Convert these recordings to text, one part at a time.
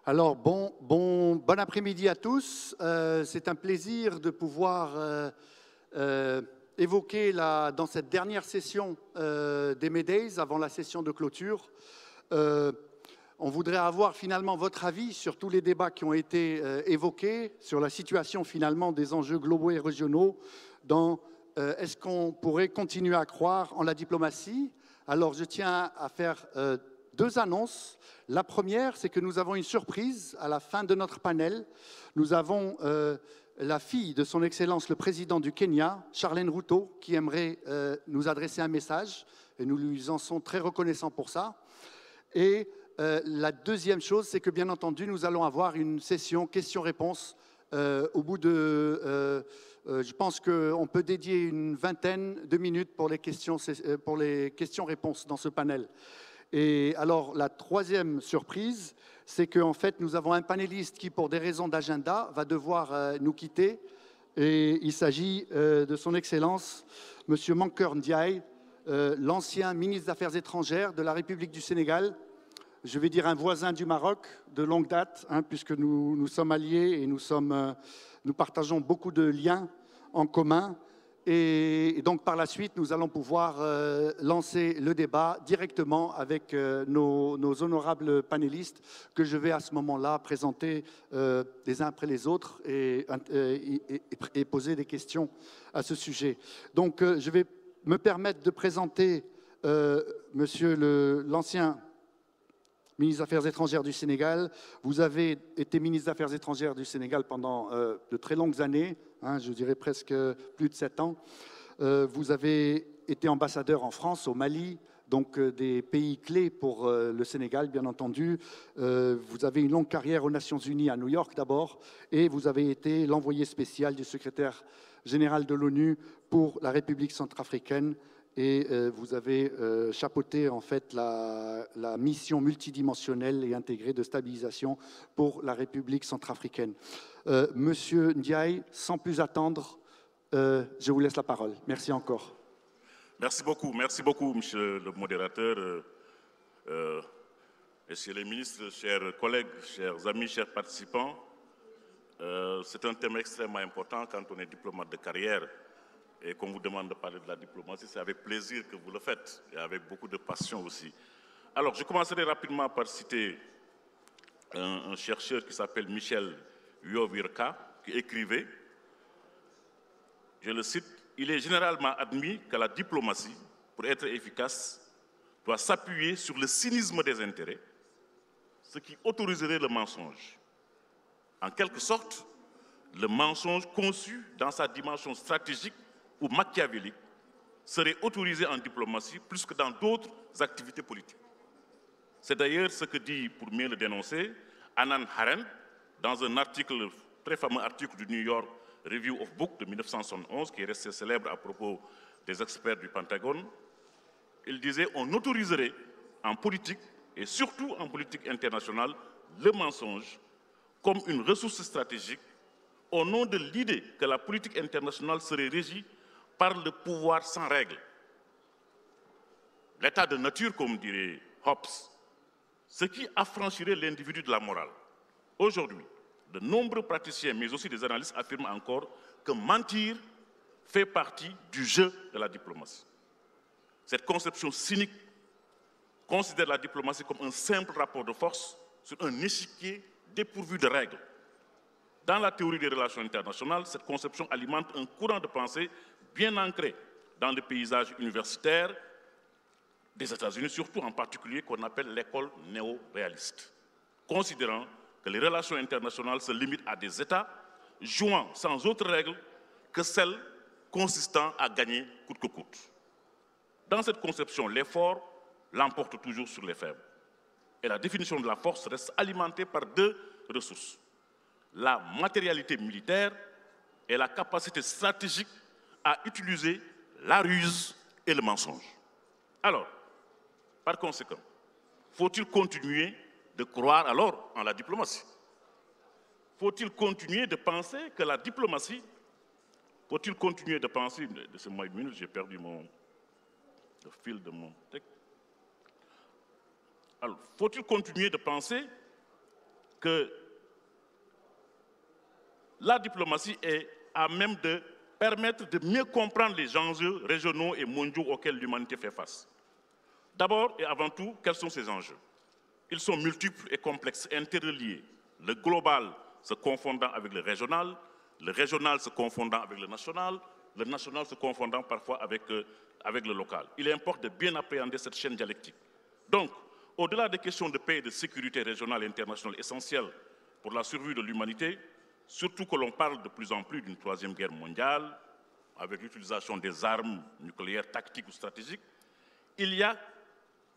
Alors, bon après-midi à tous. C'est un plaisir de pouvoir évoquer dans cette dernière session des MEDays, avant la session de clôture. On voudrait avoir finalement votre avis sur tous les débats qui ont été évoqués, sur la situation finalement des enjeux globaux et régionaux. Est-ce qu'on pourrait continuer à croire en la diplomatie? Alors, je tiens à faire deux annonces. La première, c'est que nous avons une surprise à la fin de notre panel. Nous avons la fille de son Excellence le Président du Kenya, Charlène Ruto, qui aimerait nous adresser un message, et nous lui en sommes très reconnaissants pour ça. Et la deuxième chose, c'est que bien entendu, nous allons avoir une session questions-réponses au bout de... je pense qu'on peut dédier une vingtaine de minutes pour les questions-réponses dans ce panel. Et alors, la troisième surprise, c'est qu'en fait, nous avons un panéliste qui, pour des raisons d'agenda, va devoir nous quitter. Et il s'agit de son Excellence, M. Mankeur Ndiaye, l'ancien ministre des Affaires étrangères de la République du Sénégal. Je vais dire un voisin du Maroc de longue date, puisque nous sommes alliés et nous partageons beaucoup de liens en commun. Et donc, par la suite, nous allons pouvoir lancer le débat directement avec nos honorables panélistes que je vais à ce moment-là présenter les uns après les autres et poser des questions à ce sujet. Donc, je vais me permettre de présenter monsieur l'ancien ministre des Affaires étrangères du Sénégal. Vous avez été ministre des Affaires étrangères du Sénégal pendant de très longues années, je dirais presque plus de 7 ans. Vous avez été ambassadeur en France, au Mali, donc des pays clés pour le Sénégal, bien entendu. Vous avez une longue carrière aux Nations Unies, à New York d'abord, et vous avez été l'envoyé spécial du secrétaire général de l'ONU pour la République centrafricaine. Et vous avez chapeauté en fait la mission multidimensionnelle et intégrée de stabilisation pour la République centrafricaine. Monsieur Ndiaye, sans plus attendre, je vous laisse la parole. Merci encore. Merci beaucoup, monsieur le modérateur, messieurs les ministres, chers collègues, chers amis, chers participants. C'est un thème extrêmement important quand on est diplomate de carrière. Et qu'on vous demande de parler de la diplomatie, c'est avec plaisir que vous le faites, et avec beaucoup de passion aussi. Alors, je commencerai rapidement par citer un chercheur qui s'appelle Michel Yovirka, qui écrivait, je le cite, « Il est généralement admis que la diplomatie, pour être efficace, doit s'appuyer sur le cynisme des intérêts, ce qui autoriserait le mensonge. En quelque sorte, le mensonge conçu dans sa dimension stratégique ou machiavélique serait autorisé en diplomatie plus que dans d'autres activités politiques. » C'est d'ailleurs ce que dit, pour mieux le dénoncer, Anand Haren dans un article, très fameux article du New York Review of Books de 1971, qui est resté célèbre à propos des experts du Pentagone. Il disait « On autoriserait en politique, et surtout en politique internationale, le mensonge comme une ressource stratégique au nom de l'idée que la politique internationale serait régie par le pouvoir sans règle. L'état de nature, comme dirait Hobbes, ce qui affranchirait l'individu de la morale. Aujourd'hui, de nombreux praticiens, mais aussi des analystes, affirment encore que mentir fait partie du jeu de la diplomatie. Cette conception cynique considère la diplomatie comme un simple rapport de force sur un échiquier dépourvu de règles. Dans la théorie des relations internationales, cette conception alimente un courant de pensée bien ancré dans le paysage universitaire des États-Unis, surtout en particulier qu'on appelle l'école néo-réaliste, considérant que les relations internationales se limitent à des États jouant sans autre règle que celle consistant à gagner coûte que coûte. Dans cette conception, l'effort l'emporte toujours sur les faibles. Et la définition de la force reste alimentée par deux ressources: la matérialité militaire et la capacité stratégique à utiliser la ruse et le mensonge. Alors, par conséquent, faut-il continuer de croire alors en la diplomatie? Faut-il continuer de penser que la diplomatie, faut-il continuer de penser, laissez-moi une minute, j'ai perdu le fil de mon texte. Alors, faut-il continuer de penser que la diplomatie est à même de permettre de mieux comprendre les enjeux régionaux et mondiaux auxquels l'humanité fait face. D'abord et avant tout, quels sont ces enjeux? Ils sont multiples et complexes, interreliés. Le global se confondant avec le régional se confondant avec le national se confondant parfois avec le local. Il importe de bien appréhender cette chaîne dialectique. Donc, au-delà des questions de paix et de sécurité régionale et internationale essentielles pour la survie de l'humanité, surtout que l'on parle de plus en plus d'une troisième guerre mondiale, avec l'utilisation des armes nucléaires tactiques ou stratégiques, il y a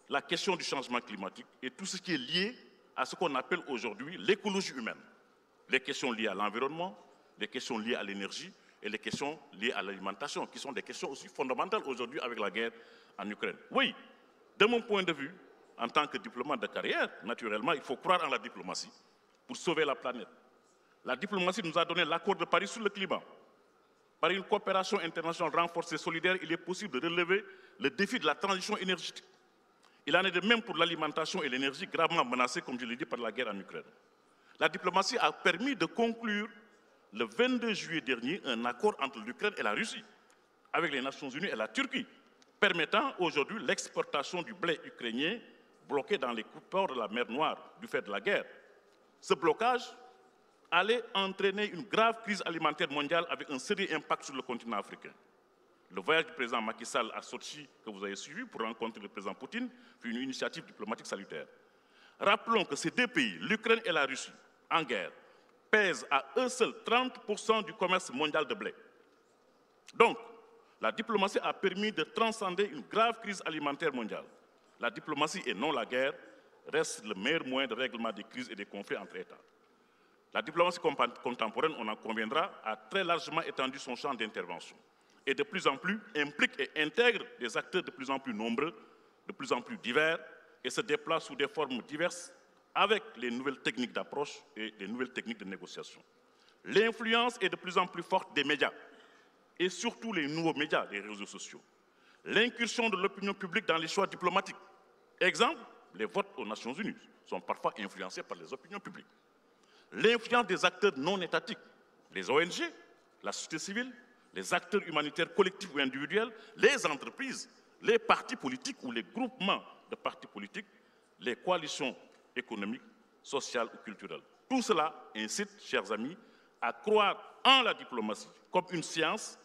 la question du changement climatique et tout ce qui est lié à ce qu'on appelle aujourd'hui l'écologie humaine. Les questions liées à l'environnement, les questions liées à l'énergie et les questions liées à l'alimentation, qui sont des questions aussi fondamentales aujourd'hui avec la guerre en Ukraine. Oui, de mon point de vue, en tant que diplomate de carrière, naturellement, il faut croire en la diplomatie pour sauver la planète. La diplomatie nous a donné l'accord de Paris sur le climat. Par une coopération internationale renforcée et solidaire, il est possible de relever le défi de la transition énergétique. Il en est de même pour l'alimentation et l'énergie gravement menacées, comme je l'ai dit, par la guerre en Ukraine. La diplomatie a permis de conclure le 22 juillet dernier un accord entre l'Ukraine et la Russie, avec les Nations Unies et la Turquie, permettant aujourd'hui l'exportation du blé ukrainien bloqué dans les ports de la mer Noire du fait de la guerre. Ce blocage allait entraîner une grave crise alimentaire mondiale avec un sérieux impact sur le continent africain. Le voyage du président Macky Sall à Sochi, que vous avez suivi pour rencontrer le président Poutine, fut une initiative diplomatique salutaire. Rappelons que ces deux pays, l'Ukraine et la Russie, en guerre, pèsent à eux seuls 30% du commerce mondial de blé. Donc, la diplomatie a permis de transcender une grave crise alimentaire mondiale. La diplomatie et non la guerre reste le meilleur moyen de règlement des crises et des conflits entre États. La diplomatie contemporaine, on en conviendra, a très largement étendu son champ d'intervention et de plus en plus implique et intègre des acteurs de plus en plus nombreux, de plus en plus divers et se déplace sous des formes diverses avec les nouvelles techniques d'approche et les nouvelles techniques de négociation. L'influence est de plus en plus forte des médias et surtout les nouveaux médias, les réseaux sociaux. L'incursion de l'opinion publique dans les choix diplomatiques. Exemple, les votes aux Nations Unies sont parfois influencés par les opinions publiques. L'influence des acteurs non étatiques, les ONG, la société civile, les acteurs humanitaires collectifs ou individuels, les entreprises, les partis politiques ou les groupements de partis politiques, les coalitions économiques, sociales ou culturelles. Tout cela incite, chers amis, à croire en la diplomatie comme une science,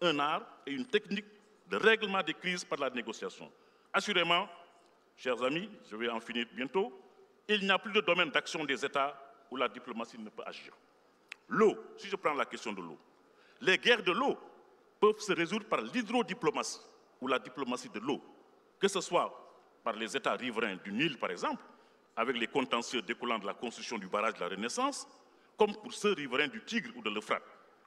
un art et une technique de règlement des crises par la négociation. Assurément, chers amis, je vais en finir bientôt, il n'y a plus de domaine d'action des États où la diplomatie ne peut agir. L'eau, si je prends la question de l'eau, les guerres de l'eau peuvent se résoudre par l'hydrodiplomatie ou la diplomatie de l'eau, que ce soit par les États riverains du Nil, par exemple, avec les contentieux découlant de la construction du barrage de la Renaissance, comme pour ceux riverains du Tigre ou de l'Euphrate.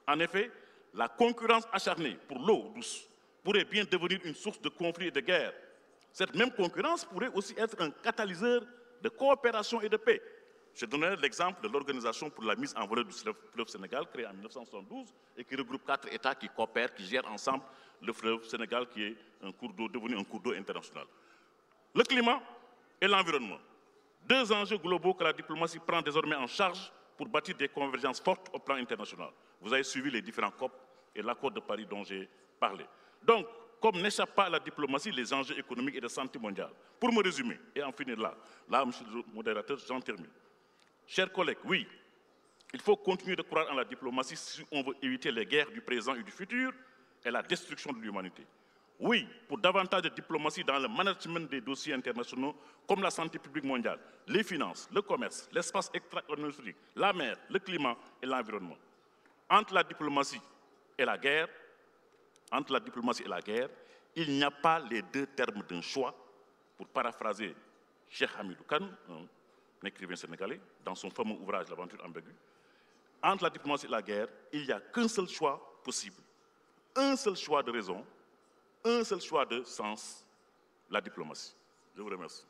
En effet, la concurrence acharnée pour l'eau douce pourrait bien devenir une source de conflits et de guerre. Cette même concurrence pourrait aussi être un catalyseur de coopération et de paix. Je donnerai l'exemple de l'Organisation pour la mise en valeur du fleuve Sénégal, créée en 1972, et qui regroupe 4 États qui coopèrent, qui gèrent ensemble le fleuve Sénégal, qui est un cours d'eau devenu un cours d'eau international. Le climat et l'environnement. 2 enjeux globaux que la diplomatie prend désormais en charge pour bâtir des convergences fortes au plan international. Vous avez suivi les différents COP et l'accord de Paris dont j'ai parlé. Donc, comme n'échappe pas à la diplomatie les enjeux économiques et de santé mondiale. Pour me résumer et en finir là, monsieur le modérateur, j'en termine. Chers collègues, oui, il faut continuer de croire en la diplomatie si on veut éviter les guerres du présent et du futur et la destruction de l'humanité. Oui, pour davantage de diplomatie dans le management des dossiers internationaux comme la santé publique mondiale, les finances, le commerce, l'espace extra-atmosphérique, la mer, le climat et l'environnement. Entre la diplomatie et la guerre, il n'y a pas les 2 termes d'un choix, pour paraphraser Cheikh Hamidou Kane, un écrivain sénégalais, dans son fameux ouvrage L'aventure ambiguë. Entre la diplomatie et la guerre, il n'y a qu'un seul choix possible, un seul choix de raison, un seul choix de sens, la diplomatie. Je vous remercie.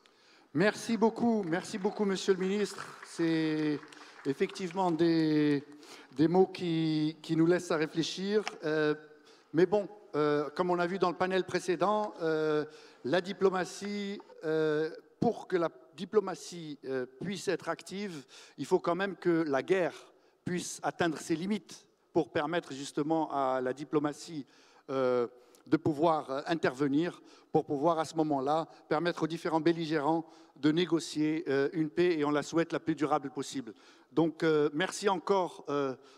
Merci beaucoup, monsieur le ministre. C'est effectivement des mots qui nous laissent à réfléchir. Mais bon, comme on a vu dans le panel précédent, la diplomatie pour que la diplomatie puisse être active, il faut quand même que la guerre puisse atteindre ses limites pour permettre justement à la diplomatie de pouvoir intervenir, pour pouvoir à ce moment-là permettre aux différents belligérants de négocier une paix, et on la souhaite la plus durable possible. Donc merci encore,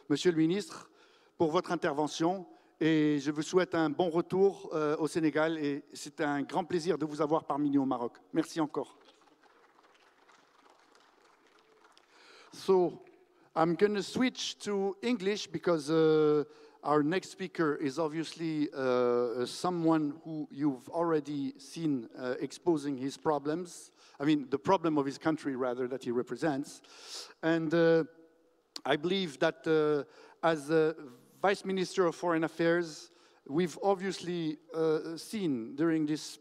Monsieur le Ministre, pour votre intervention, et je vous souhaite un bon retour au Sénégal, et c'est un grand plaisir de vous avoir parmi nous au Maroc. Merci encore. So, I'm going to switch to English because our next speaker is obviously someone who you've already seen exposing his problems. I mean, the problem of his country, rather, that he represents. And I believe that as Vice Minister of Foreign Affairs, we've obviously seen during this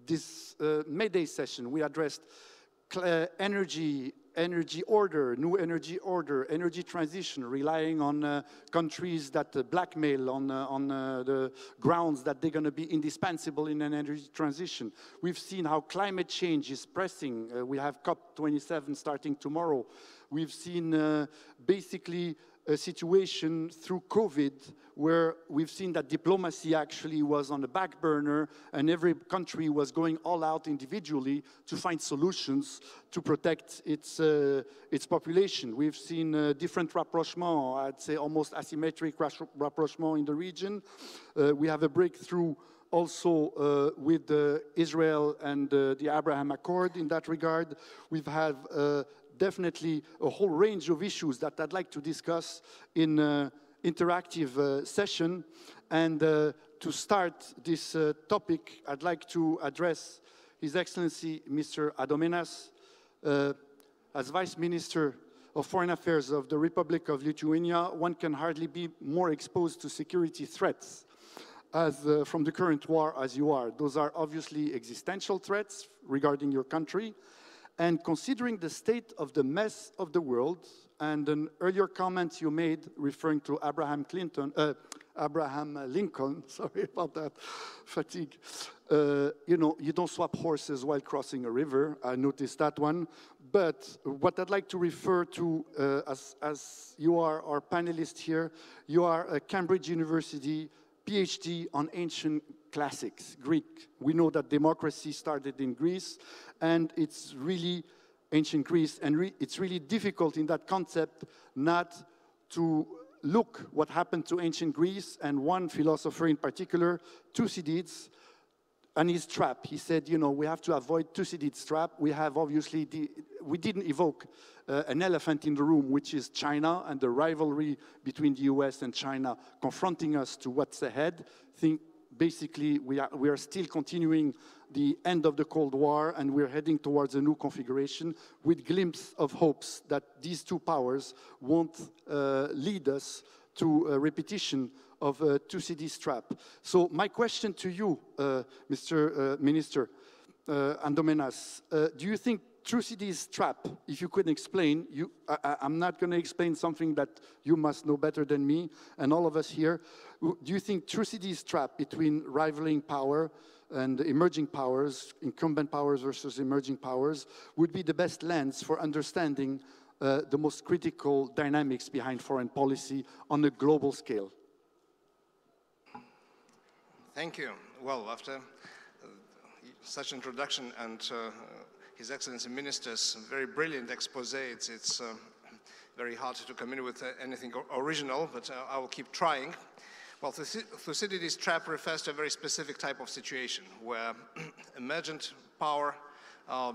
MEDays session, we addressed energy order, new energy order, energy transition, relying on countries that blackmail on the grounds that they're going to be indispensable in an energy transition. We've seen how climate change is pressing. We have COP27 starting tomorrow. We've seen basically a situation through COVID where we've seen that diplomacy actually was on the back burner and every country was going all out individually to find solutions to protect its population. We've seen different rapprochements, I'd say almost asymmetric rapprochements in the region. We have a breakthrough also with Israel and the Abraham Accord in that regard. We've had definitely a whole range of issues that I'd like to discuss in interactive session. And to start this topic, I'd like to address His Excellency Mr. Adomenas. As Vice Minister of Foreign Affairs of the Republic of Lithuania, one can hardly be more exposed to security threats as from the current war as you are. Those are obviously existential threats regarding your country. And considering the state of the mess of the world, and an earlier comment you made referring to Abraham Lincoln, sorry about that, fatigue. You know, you don't swap horses while crossing a river. I noticed that one. But what I'd like to refer to, as you are our panelist here, you are a Cambridge University PhD on ancient classics, Greek. We know that democracy started in Greece, and it's really ancient Greece, and it's really difficult in that concept not to look what happened to ancient Greece, and one philosopher in particular, Thucydides, and his trap. He said, you know, we have to avoid Thucydides' trap. We have obviously, we didn't evoke an elephant in the room, which is China and the rivalry between the US and China confronting us to what's ahead. Basically, we are still continuing the end of the Cold War, and we're heading towards a new configuration with glimpses of hopes that these two powers won't lead us to a repetition of Thucydides' trap. So my question to you, Mr. Minister Andomenas, do you think Thucydides' trap, if you could explain, I'm not going to explain something that you must know better than me and all of us here. Do you think Thucydides' trap between rivaling power and emerging powers, incumbent powers versus emerging powers, would be the best lens for understanding the most critical dynamics behind foreign policy on a global scale? Thank you. Well, after such introduction and His Excellency Minister's very brilliant expose, it's very hard to come in with anything original, but I will keep trying. Well, Thucydides' trap refers to a very specific type of situation where emergent power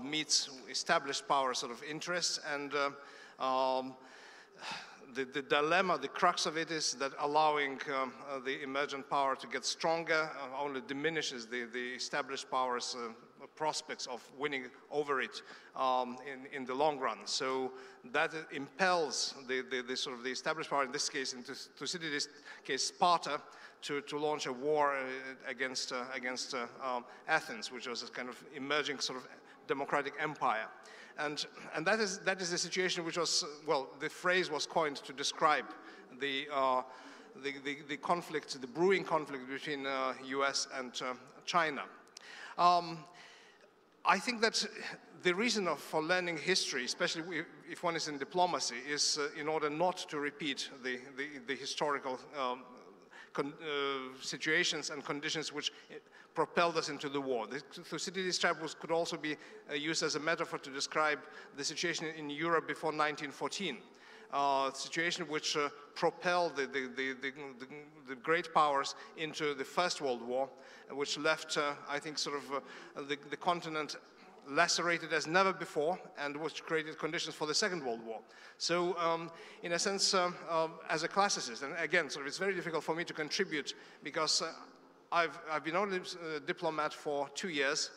meets established power sort of interests, and the dilemma, the crux of it is that allowing the emergent power to get stronger only diminishes the established power's prospects of winning over it in the long run. So that impels the sort of the established power, in this case, in Thucydides' case, Sparta, to launch a war against Athens, which was a kind of emerging sort of democratic empire. And that is the situation which was, well, the phrase was coined to describe the conflict, the brewing conflict between US and China. I think that the reason for learning history, especially if one is in diplomacy, is in order not to repeat the historical situations and conditions which propelled us into the war. The Thucydides trap could also be used as a metaphor to describe the situation in Europe before 1914. Situation which propelled the great powers into the First World War, which left, I think, sort of the continent lacerated as never before, and which created conditions for the Second World War. So, in a sense, as a classicist, and again, sort of, it's very difficult for me to contribute because I've been only a diplomat for 2 years.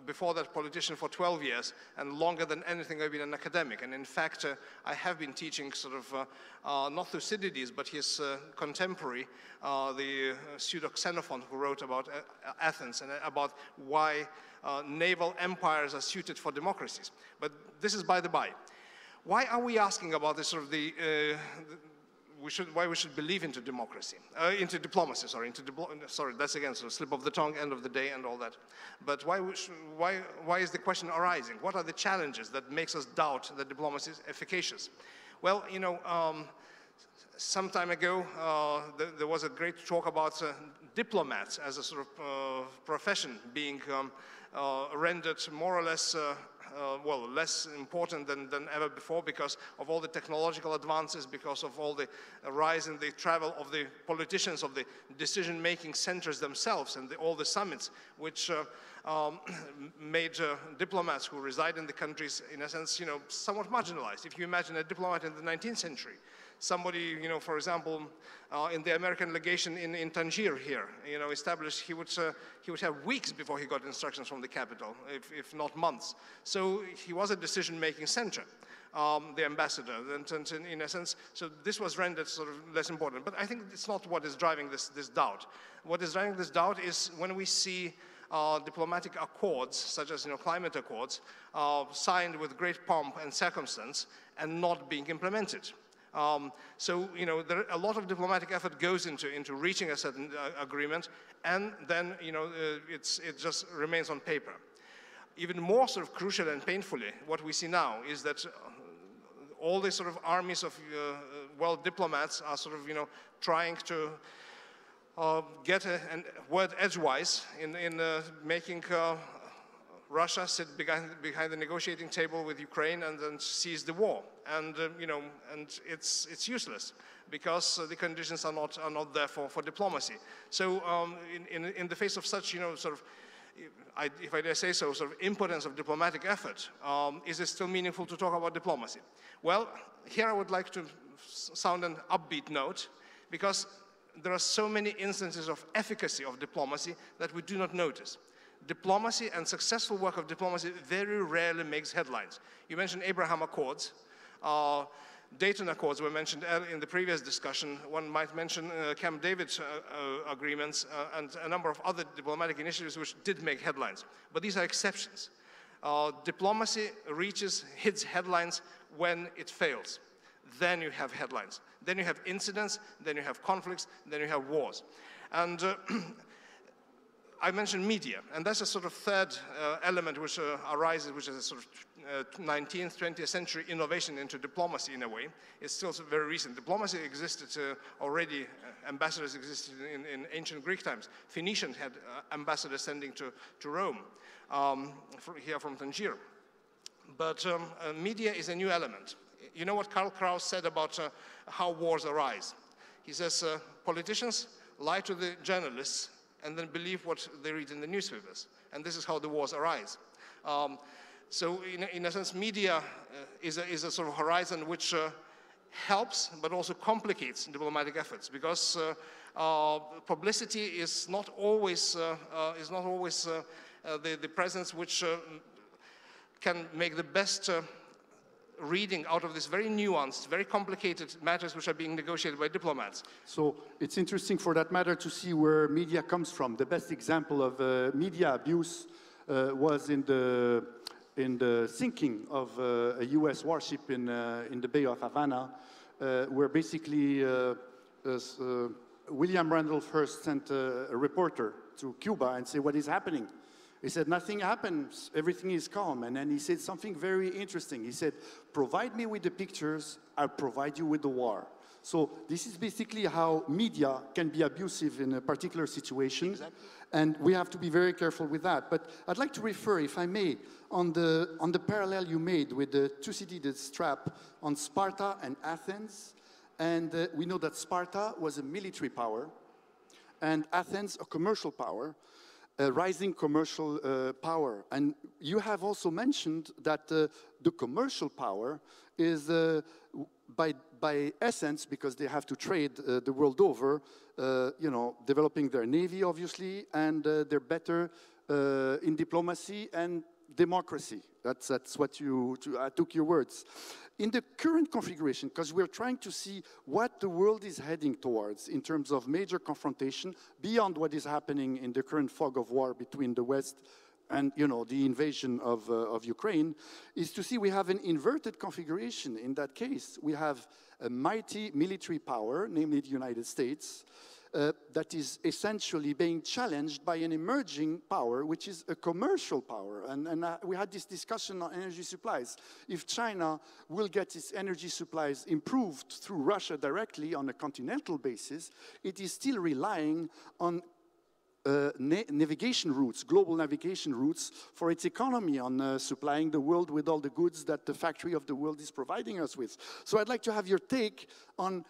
Before that, politician for 12 years, and longer than anything I've been an academic. And in fact, I have been teaching sort of, not Thucydides, but his contemporary, the pseudo Xenophon, who wrote about Athens and about why naval empires are suited for democracies. But this is by the by. Why are we asking about this sort of why we should believe into democracy, into diplomacy, sorry, sorry, that's again sort of slip of the tongue, end of the day and all that. But why is the question arising? What are the challenges that makes us doubt that diplomacy is efficacious? Well, you know, some time ago, there was a great talk about diplomats as a sort of profession being rendered more or less well, less important than ever before because of all the technological advances, because of all the rise in the travel of the politicians, of the decision-making centers themselves, and all the summits, which made diplomats who reside in the countries, in a sense, you know, somewhat marginalized. If you imagine a diplomat in the 19th century, somebody, you know, for example, in the American legation in Tanger here, you know, established, he would have weeks before he got instructions from the capital, if not months. So he was a decision-making center, the ambassador, and in a sense, so this was rendered sort of less important. But I think it's not what is driving this doubt. What is driving this doubt is when we see diplomatic accords, such as, you know, climate accords, signed with great pomp and circumstance and not being implemented. So, you know, a lot of diplomatic effort goes into reaching a certain agreement, and then, you know, it just remains on paper. Even more sort of crucial and painfully, what we see now is that all these sort of armies of, well, diplomats are sort of, you know, trying to get a word edgewise in making Russia sit behind the negotiating table with Ukraine and then seize the war, and you know, and it's useless because the conditions are not there for diplomacy. So in the face of such, you know, sort of, if I dare say so, sort of impotence of diplomatic effort, is it still meaningful to talk about diplomacy? Well, here I would like to sound an upbeat note, because there are so many instances of efficacy of diplomacy that we do not notice. Diplomacy and successful work of diplomacy very rarely makes headlines. You mentioned Abraham Accords. Dayton Accords were mentioned in the previous discussion. One might mention Camp David agreements and a number of other diplomatic initiatives which did make headlines. But these are exceptions. Diplomacy hits headlines when it fails. Then you have headlines. Then you have incidents, then you have conflicts, then you have wars. And I mentioned media, and that's a sort of third element which arises, which is a sort of 19th, 20th century innovation into diplomacy in a way. It's still very recent. Diplomacy existed already, ambassadors existed in ancient Greek times. Phoenicians had ambassadors sending to Rome, here from Tanger. But media is a new element. You know what Karl Kraus said about how wars arise? He says, politicians lie to the journalists and then believe what they read in the newspapers. And this is how the wars arise. So in a sense, media is a sort of horizon which helps but also complicates diplomatic efforts, because publicity is not always the presence which can make the best reading out of this very nuanced, very complicated matters which are being negotiated by diplomats. So it's interesting for that matter to see where media comes from. The best example of media abuse was in the sinking of a US warship in the Bay of Havana, where basically William Randolph Hearst sent a reporter to Cuba and said, what is happening? He said, nothing happens, everything is calm. And then he said something very interesting. He said, provide me with the pictures, I'll provide you with the war. So this is basically how media can be abusive in a particular situation. Exactly. And we have to be very careful with that. But I'd like to refer, if I may, on the parallel you made with the Thucydides trap on Sparta and Athens. And we know that Sparta was a military power, and Athens a commercial power, a rising commercial power. And you have also mentioned that the commercial power is, by essence, because they have to trade the world over, you know, developing their navy, obviously, and they're better in diplomacy and democracy. That's what I took your words. In the current configuration, because we're trying to see what the world is heading towards in terms of major confrontation beyond what is happening in the current fog of war between the West and, you know, the invasion of Ukraine, is to see we have an inverted configuration. In that case, we have a mighty military power, namely the United States, that is essentially being challenged by an emerging power, which is a commercial power. And we had this discussion on energy supplies. If China will get its energy supplies improved through Russia directly on a continental basis, it is still relying on navigation routes, global navigation routes for its economy, on supplying the world with all the goods that the factory of the world is providing us with. So I'd like to have your take on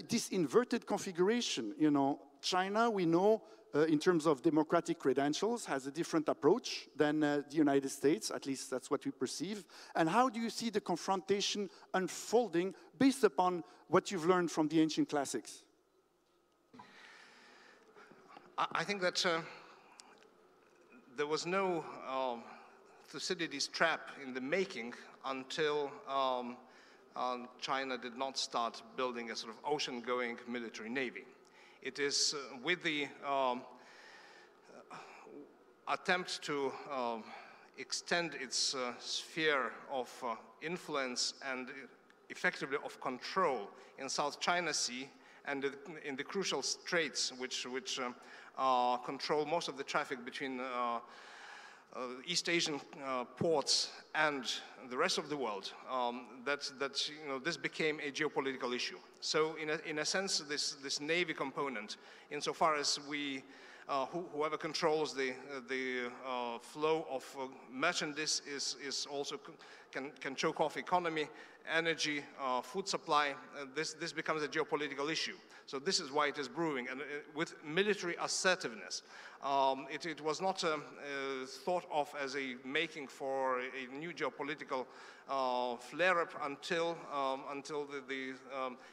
this inverted configuration. You know, China, we know, in terms of democratic credentials, has a different approach than the United States, at least that's what we perceive. And how do you see the confrontation unfolding based upon what you've learned from the ancient classics? I think that there was no Thucydides trap in the making until China did not start building a sort of ocean-going military navy. It is with the attempt to extend its sphere of influence and effectively of control in South China Sea and in the crucial straits which control most of the traffic between East Asian ports and the rest of the world, you know, this became a geopolitical issue. So in a sense, this navy component, insofar as we whoever controls the flow of merchandise is also can choke off economy, energy, food supply. This becomes a geopolitical issue. So this is why it is brewing, and with military assertiveness. It was not thought of as a making for a new geopolitical flare-up until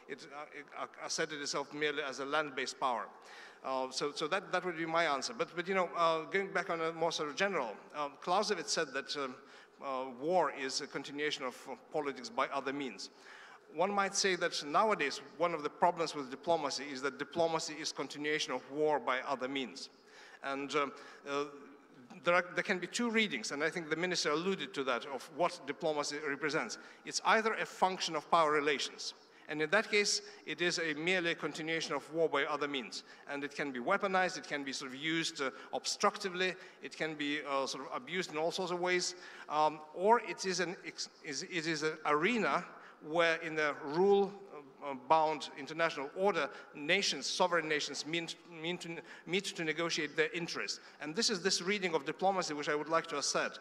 it asserted itself merely as a land-based power. So that would be my answer. But you know, going back on a more sort of general, Clausewitz said that war is a continuation of politics by other means. One might say that nowadays one of the problems with diplomacy is that diplomacy is continuation of war by other means. And there can be two readings, and I think the minister alluded to that, of what diplomacy represents. It's either a function of power relations, and in that case, it is merely a continuation of war by other means. And it can be weaponized, it can be sort of used obstructively, it can be sort of abused in all sorts of ways, or it is an arena where in the rule-bound international order, nations, sovereign nations, meet to negotiate their interests. And this is this reading of diplomacy which I would like to assert,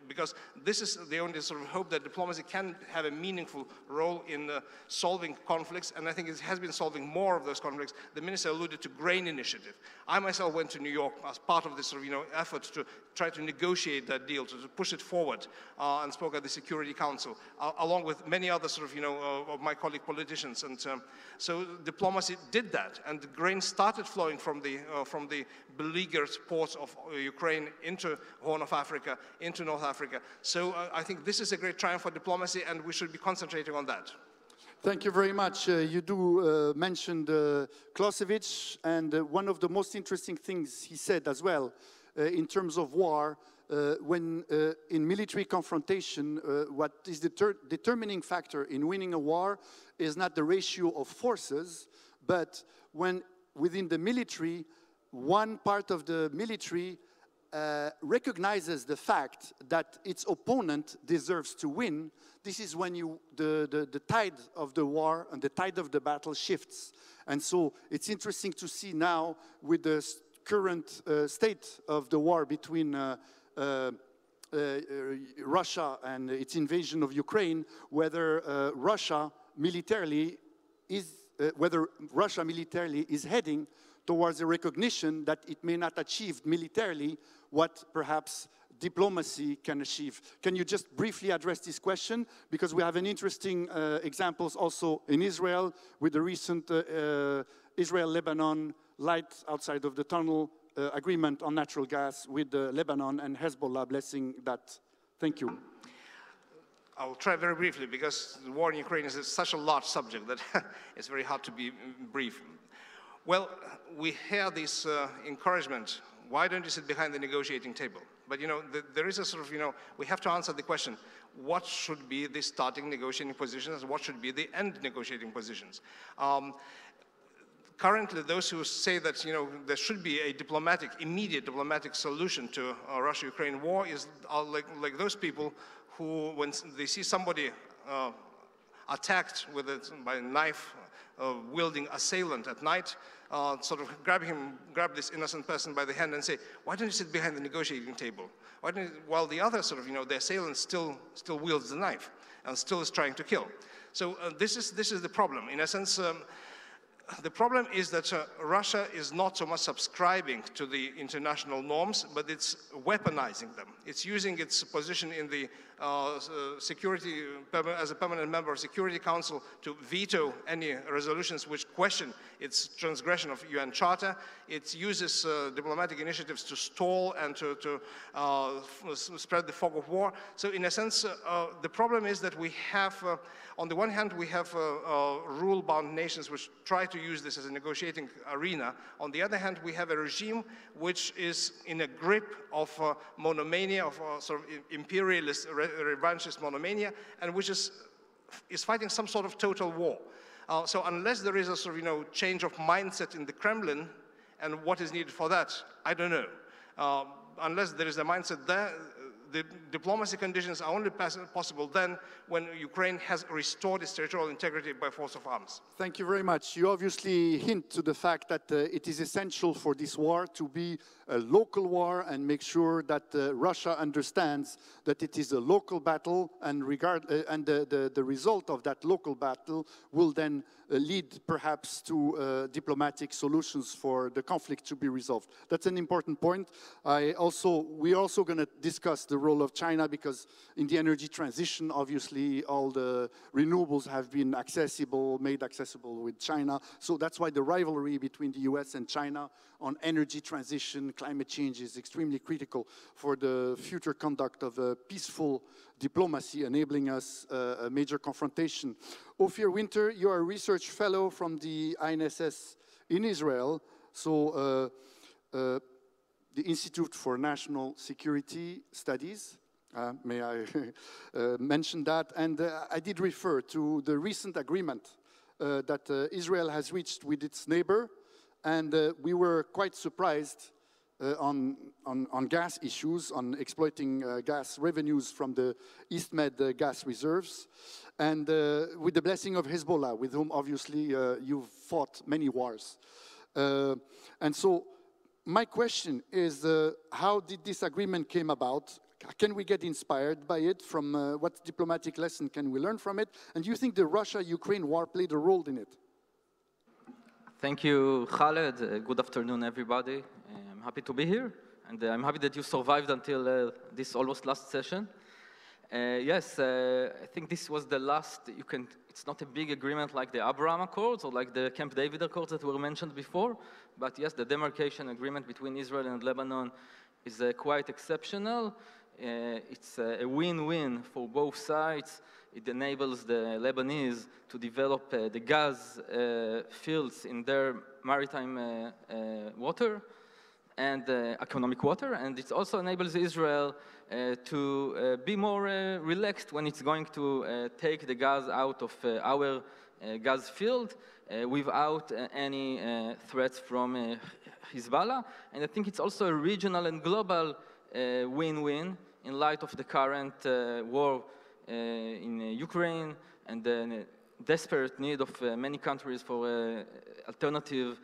because this is the only sort of hope that diplomacy can have a meaningful role in solving conflicts, and I think it has been solving more of those conflicts. The minister alluded to grain initiative. I myself went to New York as part of this sort of, you know, effort to try to negotiate that deal, to push it forward, and spoke at the Security Council, along with many other sort of, you know, of my colleague politicians. And so diplomacy did that, and the grain started flowing from the beleaguered ports of Ukraine into Horn of Africa, into North Africa. So I think this is a great triumph for diplomacy, and we should be concentrating on that. Thank you very much. You do mention Clausewitz, and one of the most interesting things he said as well, in terms of war, when in military confrontation, what is the determining factor in winning a war is not the ratio of forces, but when within the military, one part of the military recognizes the fact that its opponent deserves to win, this is when the tide of the war and the tide of the battle shifts. And so it's interesting to see now with the current state of the war between Russia and its invasion of Ukraine, whether Russia militarily is heading towards a recognition that it may not achieve militarily what perhaps diplomacy can achieve. Can you just briefly address this question? Because we have an interesting examples also in Israel with the recent Israel-Lebanon light outside of the tunnel agreement on natural gas with Lebanon and Hezbollah blessing that. Thank you. I'll try very briefly because the war in Ukraine is such a large subject that it's very hard to be brief. Well, we hear this encouragement. Why don't you sit behind the negotiating table? But, there is a sort of, we have to answer the question, what should be the starting negotiating positions? What should be the end negotiating positions? Currently, those who say that, there should be a immediate diplomatic solution to Russia-Ukraine war are like those people who, when they see somebody attacked by a knife, wielding assailant at night, sort of grab this innocent person by the hand and say, why don't you sit behind the negotiating table? While the other sort of, the assailant still wields the knife and still is trying to kill. So this is the problem. In a sense, the problem is that Russia is not so much subscribing to the international norms, but it's weaponizing them. It's using its position in the security, as a permanent member of Security Council, to veto any resolutions which question its transgression of UN Charter. It uses diplomatic initiatives to stall and to spread the fog of war. So in a sense, the problem is that we have, on the one hand, we have rule-bound nations which try to use this as a negotiating arena. On the other hand, we have a regime which is in a grip of monomania, of sort of imperialist, revanchist monomania, and which is fighting some sort of total war. So unless there is a sort of, change of mindset in the Kremlin, and what is needed for that, I don't know. Unless there is a mindset there, the diplomacy conditions are only possible then when Ukraine has restored its territorial integrity by force of arms. Thank you very much. You obviously hint to the fact that it is essential for this war to be a local war and make sure that Russia understands that it is a local battle and the result of that local battle will then lead perhaps to diplomatic solutions for the conflict to be resolved. That's an important point. We're also going to discuss the role of China because in the energy transition, obviously, all the renewables have been made accessible with China. So that's why the rivalry between the US and China on energy transition, climate change is extremely critical for the future conduct of a peaceful diplomacy, enabling us a major confrontation. Ophir Winter, you are a research fellow from the INSS in Israel. So the Institut for National Security Studies. May I mention that? And I did refer to the recent agreement that Israel has reached with its neighbor, and we were quite surprised on gas issues, on exploiting gas revenues from the East Med gas reserves, and with the blessing of Hezbollah, with whom obviously you've fought many wars. And so my question is, how did this agreement came about? Can we get inspired by it? From what diplomatic lesson can we learn from it? And do you think the Russia-Ukraine war played a role in it? Thank you, Khaled. Good afternoon, everybody. I'm happy to be here, and I'm happy that you survived until this almost last session. Yes, I think this was the last, it's not a big agreement like the Abraham Accords or like the Camp David Accords that were mentioned before, but yes, the demarcation agreement between Israel and Lebanon is quite exceptional. It's a win-win for both sides. It enables the Lebanese to develop the gas fields in their maritime water and economic water, and it also enables Israel to be more relaxed when it's going to take the gas out of our gas field without any threats from Hezbollah. And I think it's also a regional and global win-win in light of the current war in Ukraine and the desperate need of many countries for alternative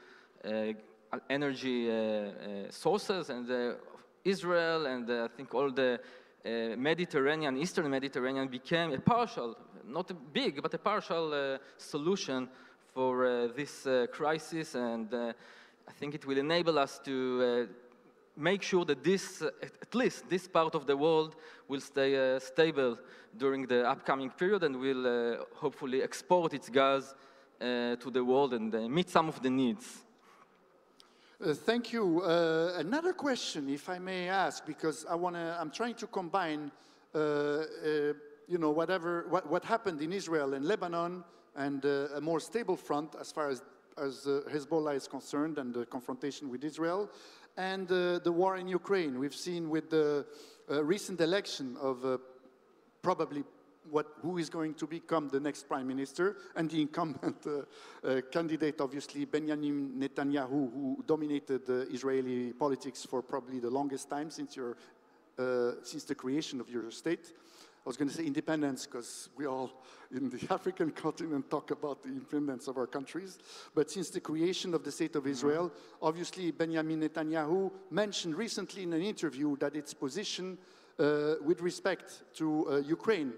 energy sources, and Israel and I think all the Mediterranean, Eastern Mediterranean became a partial, not a big, but a partial solution for this crisis, and I think it will enable us to make sure that this, at least this part of the world, will stay stable during the upcoming period and will hopefully export its gas to the world and meet some of the needs. Thank you. Another question, if I may ask, because I'm trying to combine, you know, what happened in Israel and Lebanon and a more stable front as far as Hezbollah is concerned and the confrontation with Israel, and the war in Ukraine. We've seen with the recent election of probably who is going to become the next prime minister, and the incumbent candidate, obviously, Benjamin Netanyahu, who dominated Israeli politics for probably the longest time since the creation of your state. I was going to say independence, because we all in the African continent talk about the independence of our countries. But since the creation of the State of Israel, obviously Benjamin Netanyahu mentioned recently in an interview that its position with respect to Ukraine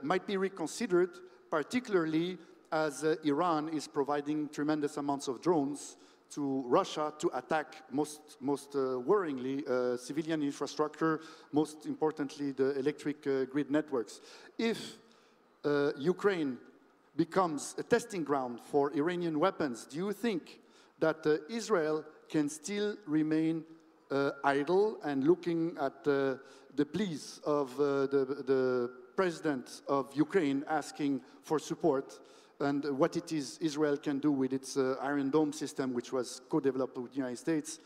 might be reconsidered, particularly as Iran is providing tremendous amounts of drones to Russia to attack, most worryingly, civilian infrastructure, most importantly, the electric grid networks. If Ukraine becomes a testing ground for Iranian weapons, do you think that Israel can still remain idle and looking at the pleas of the president of Ukraine asking for support, and what it is Israel can do with its Iron Dome system, which was co-developed with the United States?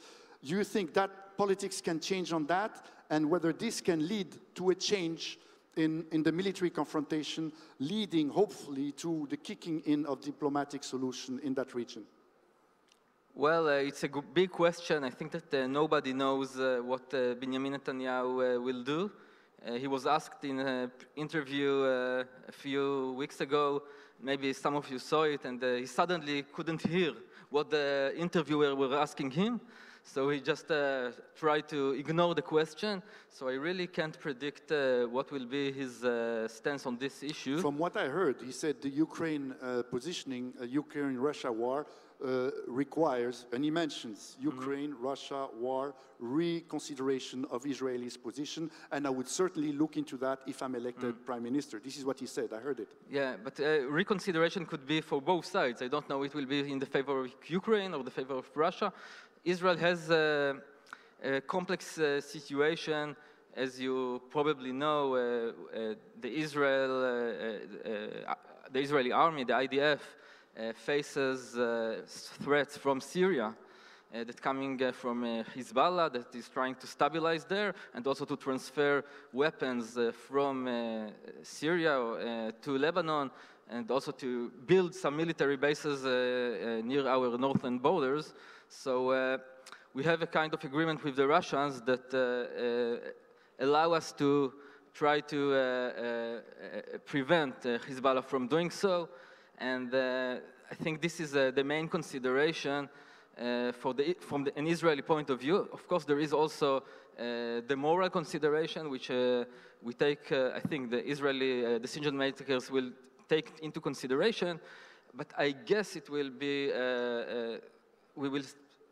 Do you think that politics can change on that, and whether this can lead to a change in the military confrontation, leading hopefully to the kicking in of diplomatic solution in that region? Well, it's a big question. I think that nobody knows what Benjamin Netanyahu will do. He was asked in an interview a few weeks ago, maybe some of you saw it, and he suddenly couldn't hear what the interviewer were asking him. So he just tried to ignore the question. So I really can't predict what will be his stance on this issue. From what I heard, he said the Ukraine positioning, Ukraine-Russia war, requires, and he mentions Ukraine-Russia war, reconsideration of Israel's position, and I would certainly look into that if I'm elected prime minister. This is what he said, I heard it. Yeah, but reconsideration could be for both sides. I don't know it will be in the favor of Ukraine or the favor of Russia. Israel has a complex situation. As you probably know, the Israeli army, the IDF, faces threats from Syria that coming from Hezbollah that is trying to stabilize there, and also to transfer weapons from Syria to Lebanon, and also to build some military bases near our northern borders. So we have a kind of agreement with the Russians that allow us to try to prevent Hezbollah from doing so. And I think this is the main consideration from an Israeli point of view. Of course, there is also the moral consideration, which we take, I think the Israeli decision makers will take into consideration. But I guess it will be, we will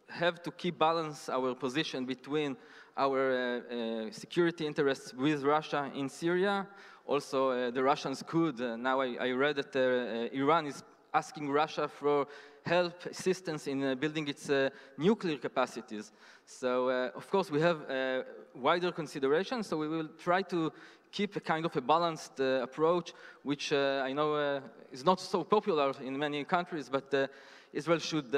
have to keep balance our position between our security interests with Russia in Syria. Also, the Russians could, now I read that Iran is asking Russia for help, assistance in building its nuclear capacities. So, of course, we have wider considerations, so we will try to keep a kind of a balanced approach, which I know is not so popular in many countries, but Israel should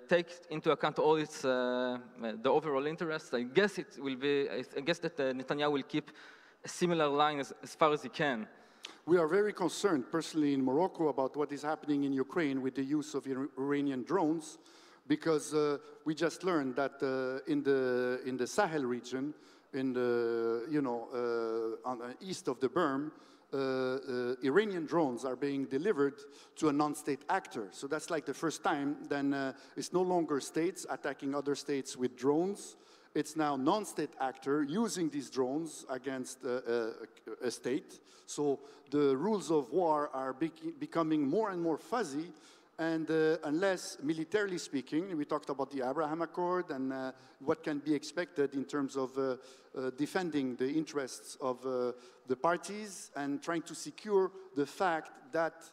take into account all its, the overall interests. I guess it will be, I guess that Netanyahu will keep a similar line as far as he can. We are very concerned, personally in Morocco, about what is happening in Ukraine with the use of Iranian drones, because we just learned that in the Sahel region, in the east of the Berm, Iranian drones are being delivered to a non-state actor. So that's like the first time. Then it's no longer states attacking other states with drones. It's now non-state actor using these drones against a state. So the rules of war are becoming more and more fuzzy. And unless, militarily speaking, we talked about the Abraham Accord and what can be expected in terms of defending the interests of the parties and trying to secure the fact that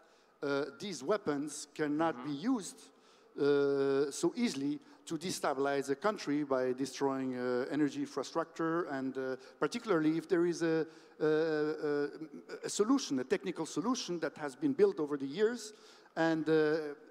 these weapons cannot be used so easily to destabilize a country by destroying energy infrastructure, and particularly if there is a solution, a technical solution that has been built over the years. And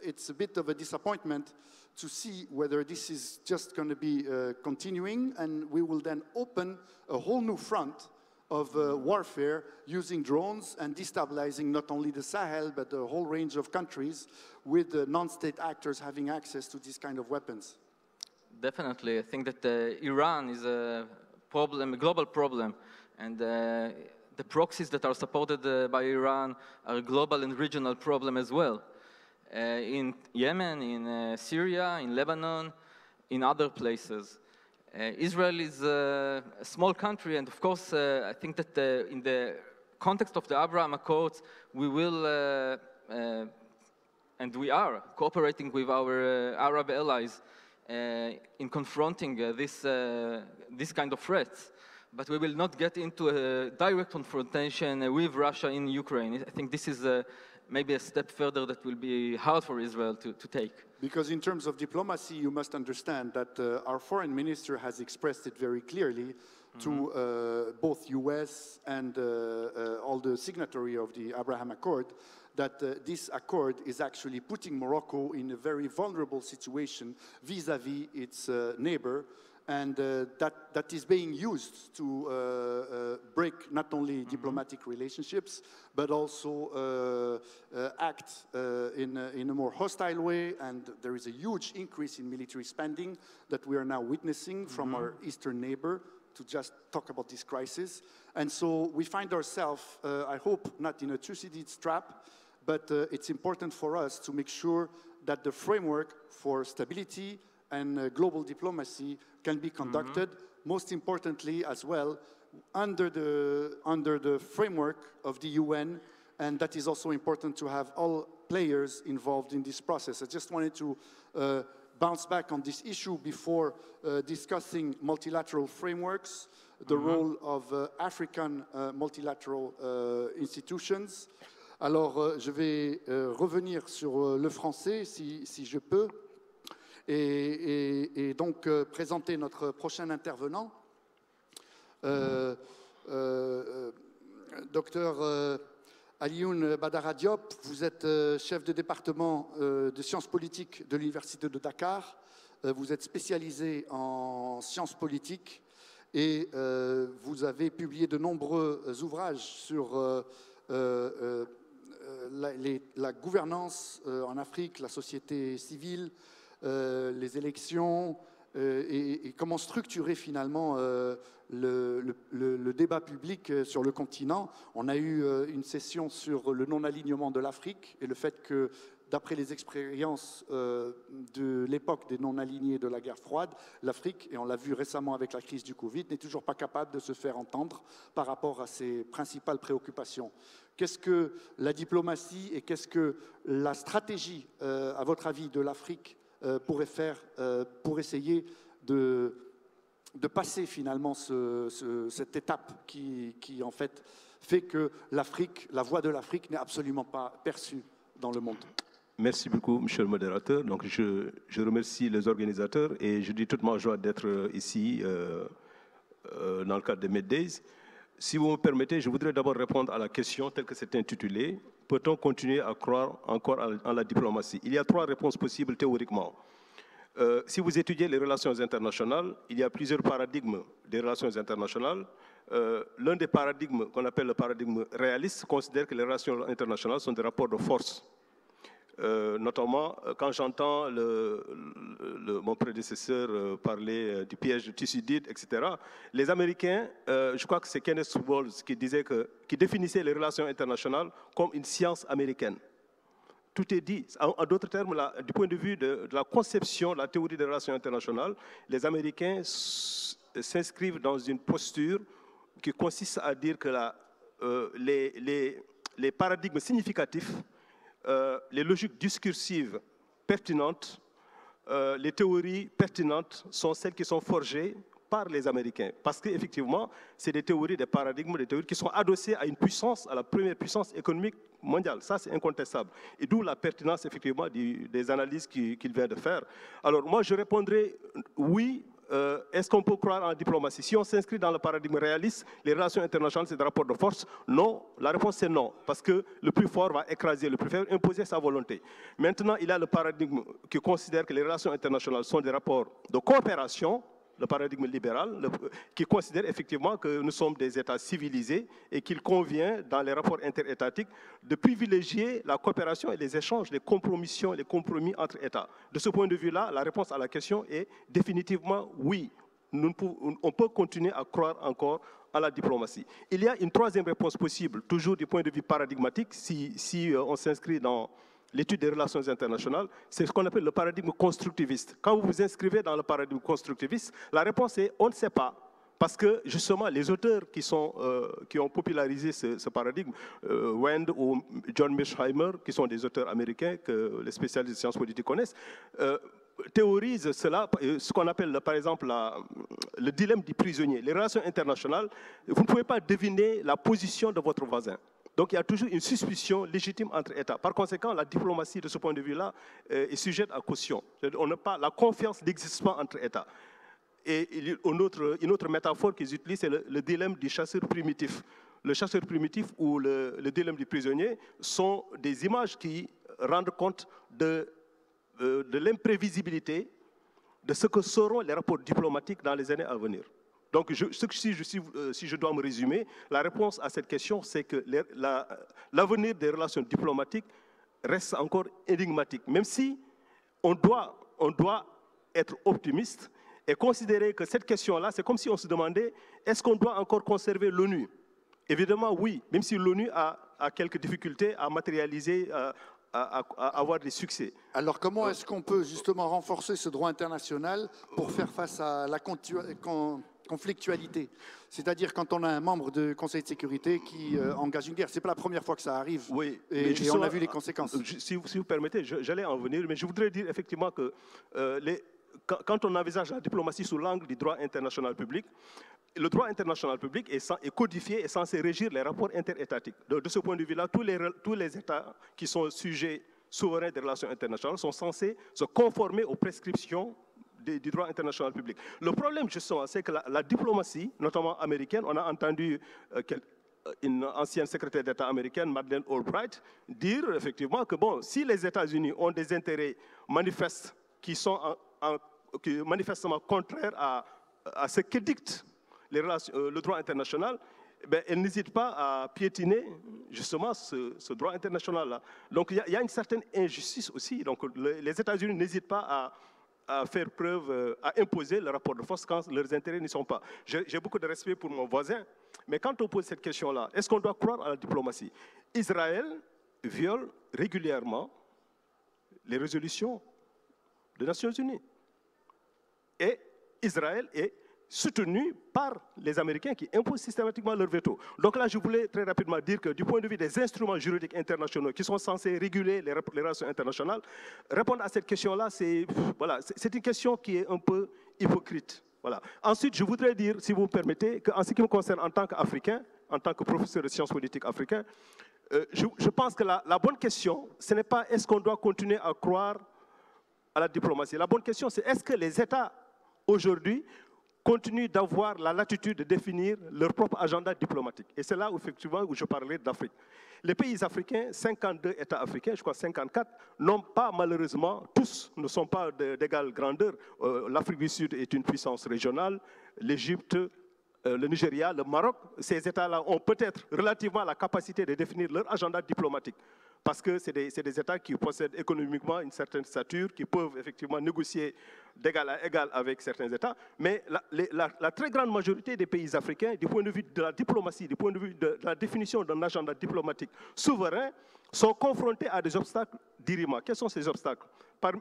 it's a bit of a disappointment to see whether this is just going to be continuing, and we will then open a whole new front of warfare using drones and destabilizing not only the Sahel, but a whole range of countries with non-state actors having access to these kind of weapons. Definitely. I think that Iran is a problem, a global problem, and the proxies that are supported by Iran are a global and regional problem as well. In Yemen, in Syria, in Lebanon, in other places. Israel is a small country, and of course, I think that in the context of the Abraham Accords, we will, and we are, cooperating with our Arab allies in confronting this kind of threats. But we will not get into a direct confrontation with Russia in Ukraine. I think this is maybe a step further that will be hard for Israel to take. Because in terms of diplomacy, you must understand that our foreign minister has expressed it very clearly to both US and all the signatory of the Abraham Accord, that this accord is actually putting Morocco in a very vulnerable situation vis-à-vis its neighbor, and that is being used to break not only diplomatic relationships, but also act in a more hostile way. And there is a huge increase in military spending that we are now witnessing from our eastern neighbor, to just talk about this crisis. And so we find ourselves, I hope, not in a Thucydides trap, but it's important for us to make sure that the framework for stability and global diplomacy can be conducted, most importantly as well, under the framework of the UN, and that is also important to have all players involved in this process. I just wanted to bounce back on this issue before discussing multilateral frameworks, the role of African multilateral institutions. Alors, je vais revenir sur le français, si je peux. Et donc présenter notre prochain intervenant, Dr Alioune Badara Diop. Vous êtes chef de département de sciences politiques de l'Université de Dakar. Vous êtes spécialisé en sciences politiques et vous avez publié de nombreux ouvrages sur la gouvernance en Afrique, la société civile, les élections et comment structurer finalement le débat public sur le continent. On a eu une session sur le non-alignement de l'Afrique et le fait que, d'après les expériences de l'époque des non-alignés de la guerre froide, l'Afrique, et on l'a vu récemment avec la crise du Covid, n'est toujours pas capable de se faire entendre par rapport à ses principales préoccupations. Qu'est-ce que la diplomatie et qu'est-ce que la stratégie, à votre avis, de l'Afrique pourrait faire pour essayer de passer finalement cette étape qui en fait que l'Afrique, la voix de l'Afrique n'est absolument pas perçue dans le monde? Merci beaucoup, monsieur le modérateur. Donc, je remercie les organisateurs et je dis toute ma joie d'être ici dans le cadre des MEDays. Si vous me permettez, je voudrais d'abord répondre à la question telle que c'est intitulée. Peut-on continuer à croire encore en la diplomatie? Il y a 3 réponses possibles théoriquement. Si vous étudiez les relations internationales, il y a plusieurs paradigmes des relations internationales. l'un des paradigmes qu'on appelle le paradigme réaliste considère que les relations internationales sont des rapports de force. Notamment quand j'entends mon prédécesseur parler du piège de Thucydide, etc. Les Américains, je crois que c'est Kenneth Walls qui définissait les relations internationales comme une science américaine. Tout est dit. En d'autres termes, du point de vue de la conception, de la théorie des relations internationales, les Américains s'inscrivent dans une posture qui consiste à dire que les paradigmes significatifs, les logiques discursives pertinentes, les théories pertinentes sont celles qui sont forgées par les Américains. Parce qu'effectivement, c'est des théories, des paradigmes, des théories qui sont adossées à une puissance, à la première puissance économique mondiale. Ça, c'est incontestable. Et d'où la pertinence, effectivement, des analyses qu'il vient de faire. Alors, moi, je répondrai oui. Est-ce qu'on peut croire en la diplomatie? Si on s'inscrit dans le paradigme réaliste, les relations internationales, c'est des rapports de force. Non, la réponse c'est non, parce que le plus fort va écraser, le plus faible imposer sa volonté. Maintenant, il y a le paradigme qui considère que les relations internationales sont des rapports de coopération, le paradigme libéral, qui considère effectivement que nous sommes des États civilisés et qu'il convient, dans les rapports interétatiques, de privilégier la coopération et les échanges, les compromissions et les compromis entre États. De ce point de vue-là, la réponse à la question est définitivement oui. On peut continuer à croire encore à la diplomatie. Il y a une troisième réponse possible, toujours du point de vue paradigmatique, si on s'inscrit dans l'étude des relations internationales, c'est ce qu'on appelle le paradigme constructiviste. Quand vous vous inscrivez dans le paradigme constructiviste, la réponse est on ne sait pas. Parce que justement, les auteurs qui ont popularisé ce paradigme, Wend ou John Mearsheimer, qui sont des auteurs américains que les spécialistes de sciences politiques connaissent, théorisent cela, ce qu'on appelle par exemple le dilemme du prisonnier. Les relations internationales, vous ne pouvez pas deviner la position de votre voisin. Donc il y a toujours une suspicion légitime entre États. Par conséquent, la diplomatie, de ce point de vue-là, est sujette à caution. La confiance n'existe pas entre États. Et une autre métaphore qu'ils utilisent, c'est le dilemme du chasseur primitif. Le chasseur primitif ou le dilemme du prisonnier sont des images qui rendent compte de l'imprévisibilité de ce que seront les rapports diplomatiques dans les années à venir. Donc, si je dois me résumer, la réponse à cette question, c'est que l'avenir des relations diplomatiques reste encore énigmatique, même si on doit être optimiste et considérer que cette question-là, c'est comme si on se demandait, est-ce qu'on doit encore conserver l'ONU? Évidemment, oui, même si l'ONU a quelques difficultés à matérialiser, à avoir des succès. Alors, comment est-ce qu'on peut justement renforcer ce droit international pour faire face à la conflictualité? C'est-à-dire quand on a un membre du Conseil de sécurité qui engage une guerre. Ce n'est pas la première fois que ça arrive, oui, et on a vu les conséquences. Si vous permettez, j'allais en venir, mais je voudrais dire effectivement que quand on envisage la diplomatie sous l'angle du droit international public, le droit international public est codifié et censé régir les rapports interétatiques. De ce point de vue-là, tous les États qui sont sujets souverains des relations internationales sont censés se conformer aux prescriptions du droit international public. Le problème, justement, c'est que la diplomatie, notamment américaine, on a entendu une ancienne secrétaire d'État américaine, Madeleine Albright, dire effectivement que bon, si les États-Unis ont des intérêts manifestes qui sont manifestement contraires à ce que dicte le droit international, elle n'hésite pas à piétiner justement ce droit international-là. Donc il y a une certaine injustice aussi. Donc les États-Unis n'hésitent pas à faire preuve, à imposer le rapport de force quand leurs intérêts n'y sont pas. J'ai beaucoup de respect pour mon voisin, mais quand on pose cette question-là, est-ce qu'on doit croire à la diplomatie? Israël viole régulièrement les résolutions des Nations Unies. Et Israël est soutenu par les Américains qui imposent systématiquement leur veto. Donc là, je voulais très rapidement dire que du point de vue des instruments juridiques internationaux qui sont censés réguler les relations internationales, répondre à cette question-là, c'est une question qui est un peu hypocrite. Voilà. Ensuite, je voudrais dire, si vous me permettez, qu'en ce qui me concerne en tant qu'Africain, en tant que professeur de sciences politiques africain, je pense que la bonne question, ce n'est pas est-ce qu'on doit continuer à croire à la diplomatie. La bonne question, c'est est-ce que les États, aujourd'hui, continuent d'avoir la latitude de définir leur propre agenda diplomatique. Et c'est là où, effectivement, où je parlais d'Afrique. Les pays africains, 52 États africains, je crois 54, n'ont pas, malheureusement, tous ne sont pas d'égale grandeur. L'Afrique du Sud est une puissance régionale, l'Égypte, le Nigeria, le Maroc, ces États-là ont peut-être relativement la capacité de définir leur agenda diplomatique. Parce que c'est des États qui possèdent économiquement une certaine stature, qui peuvent effectivement négocier d'égal à égal avec certains États. Mais la très grande majorité des pays africains, du point de vue de la diplomatie, du point de vue de la définition d'un agenda diplomatique souverain, sont confrontés à des obstacles dirimants. Quels sont ces obstacles?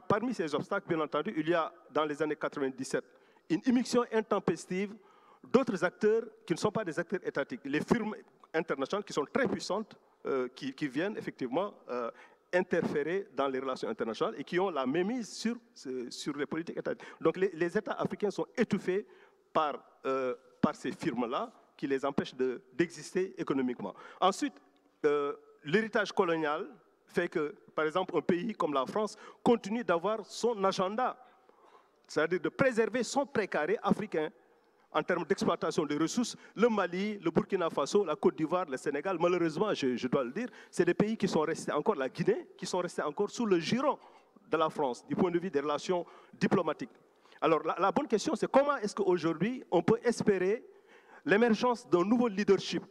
Parmi ces obstacles, bien entendu, il y a, dans les années 97, une immixtion intempestive d'autres acteurs qui ne sont pas des acteurs étatiques. Les firmes internationales qui sont très puissantes, qui viennent effectivement interférer dans les relations internationales et qui ont la mainmise sur les politiques étatiques. Donc les États africains sont étouffés par ces firmes-là qui les empêchent d'exister économiquement. Ensuite, l'héritage colonial fait que, par exemple, un pays comme la France continue d'avoir son agenda, c'est-à-dire de préserver son précaré africain en termes d'exploitation des ressources. Le Mali, le Burkina Faso, la Côte d'Ivoire, le Sénégal, malheureusement, je dois le dire, c'est des pays qui sont restés encore, la Guinée, qui sont restés encore sous le giron de la France, du point de vue des relations diplomatiques. Alors, la bonne question, c'est comment est-ce qu'aujourd'hui, on peut espérer l'émergence d'un nouveau leadership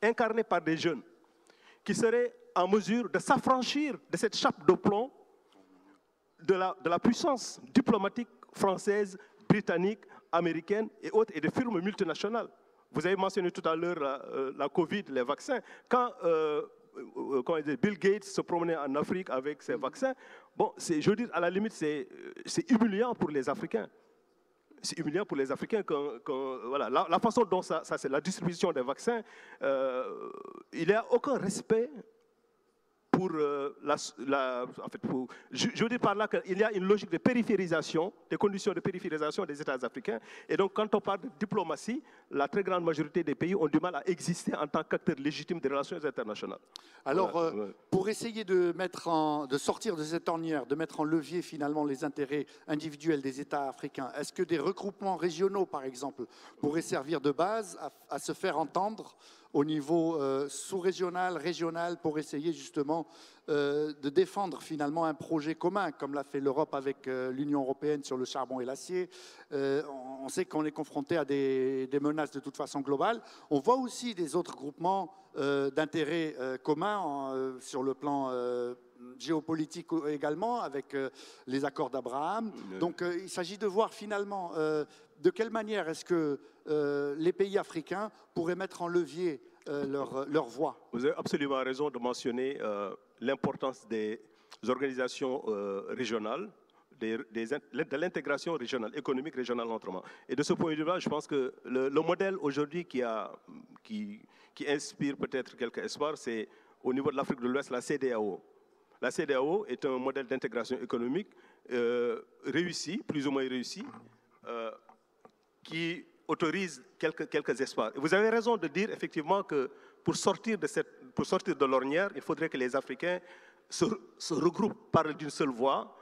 incarné par des jeunes qui seraient en mesure de s'affranchir de cette chape de plomb de la puissance diplomatique française, britannique, américaine et autres, et des firmes multinationales. Vous avez mentionné tout à l'heure la Covid, les vaccins. Quand Bill Gates se promenait en Afrique avec ses vaccins, bon, je veux dire, à la limite, c'est humiliant pour les Africains. C'est humiliant pour les Africains voilà, la façon dont ça c'est la distribution des vaccins. Il n'y a aucun respect pour je veux dire par là qu'il y a une logique de périphérisation, des conditions de périphérisation des États africains. Et donc, quand on parle de diplomatie, la très grande majorité des pays ont du mal à exister en tant qu'acteurs légitimes des relations internationales. Alors, voilà. Pour essayer de sortir de cette ornière, de mettre en levier finalement les intérêts individuels des États africains, est-ce que des regroupements régionaux, par exemple, pourraient servir de base à se faire entendre au niveau sous-régional, régional, pour essayer justement de défendre finalement un projet commun, comme l'a fait l'Europe avec l'Union européenne sur le charbon et l'acier. On sait qu'on est confronté à des menaces de toute façon globales. On voit aussi des autres groupements d'intérêts communs sur le plan géopolitique également, avec les accords d'Abraham. Donc il s'agit de voir finalement de quelle manière est-ce que les pays africains pourraient mettre en levier leur voix. Vous avez absolument raison de mentionner l'importance des organisations régionales, de l'intégration régionale, économique régionale autrement. Et de ce point de vue-là, je pense que le modèle aujourd'hui qui inspire peut-être quelques espoirs, c'est au niveau de l'Afrique de l'Ouest, la CEDEAO. La CEDEAO est un modèle d'intégration économique réussi, plus ou moins réussi, qui autorise quelques espoirs. Et vous avez raison de dire effectivement que pour sortir de l'ornière, il faudrait que les Africains se regroupent, parlent d'une seule voix,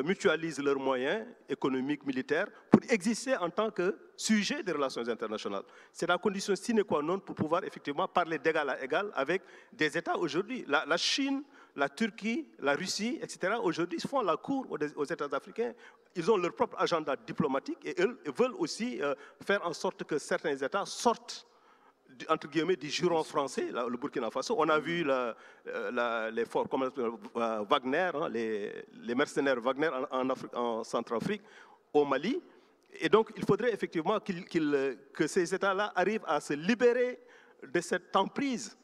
mutualisent leurs moyens économiques, militaires, pour exister en tant que sujet des relations internationales. C'est la condition sine qua non pour pouvoir effectivement parler d'égal à égal avec des États aujourd'hui. La Chine, la Turquie, la Russie, etc., aujourd'hui font la cour aux États africains. Ils ont leur propre agenda diplomatique et ils veulent aussi faire en sorte que certains États sortent entre guillemets du giron français, le Burkina Faso. On a vu les forces comme Wagner, hein, les mercenaires Wagner en Centrafrique, au Mali. Et donc, il faudrait effectivement que ces États-là arrivent à se libérer de cette emprise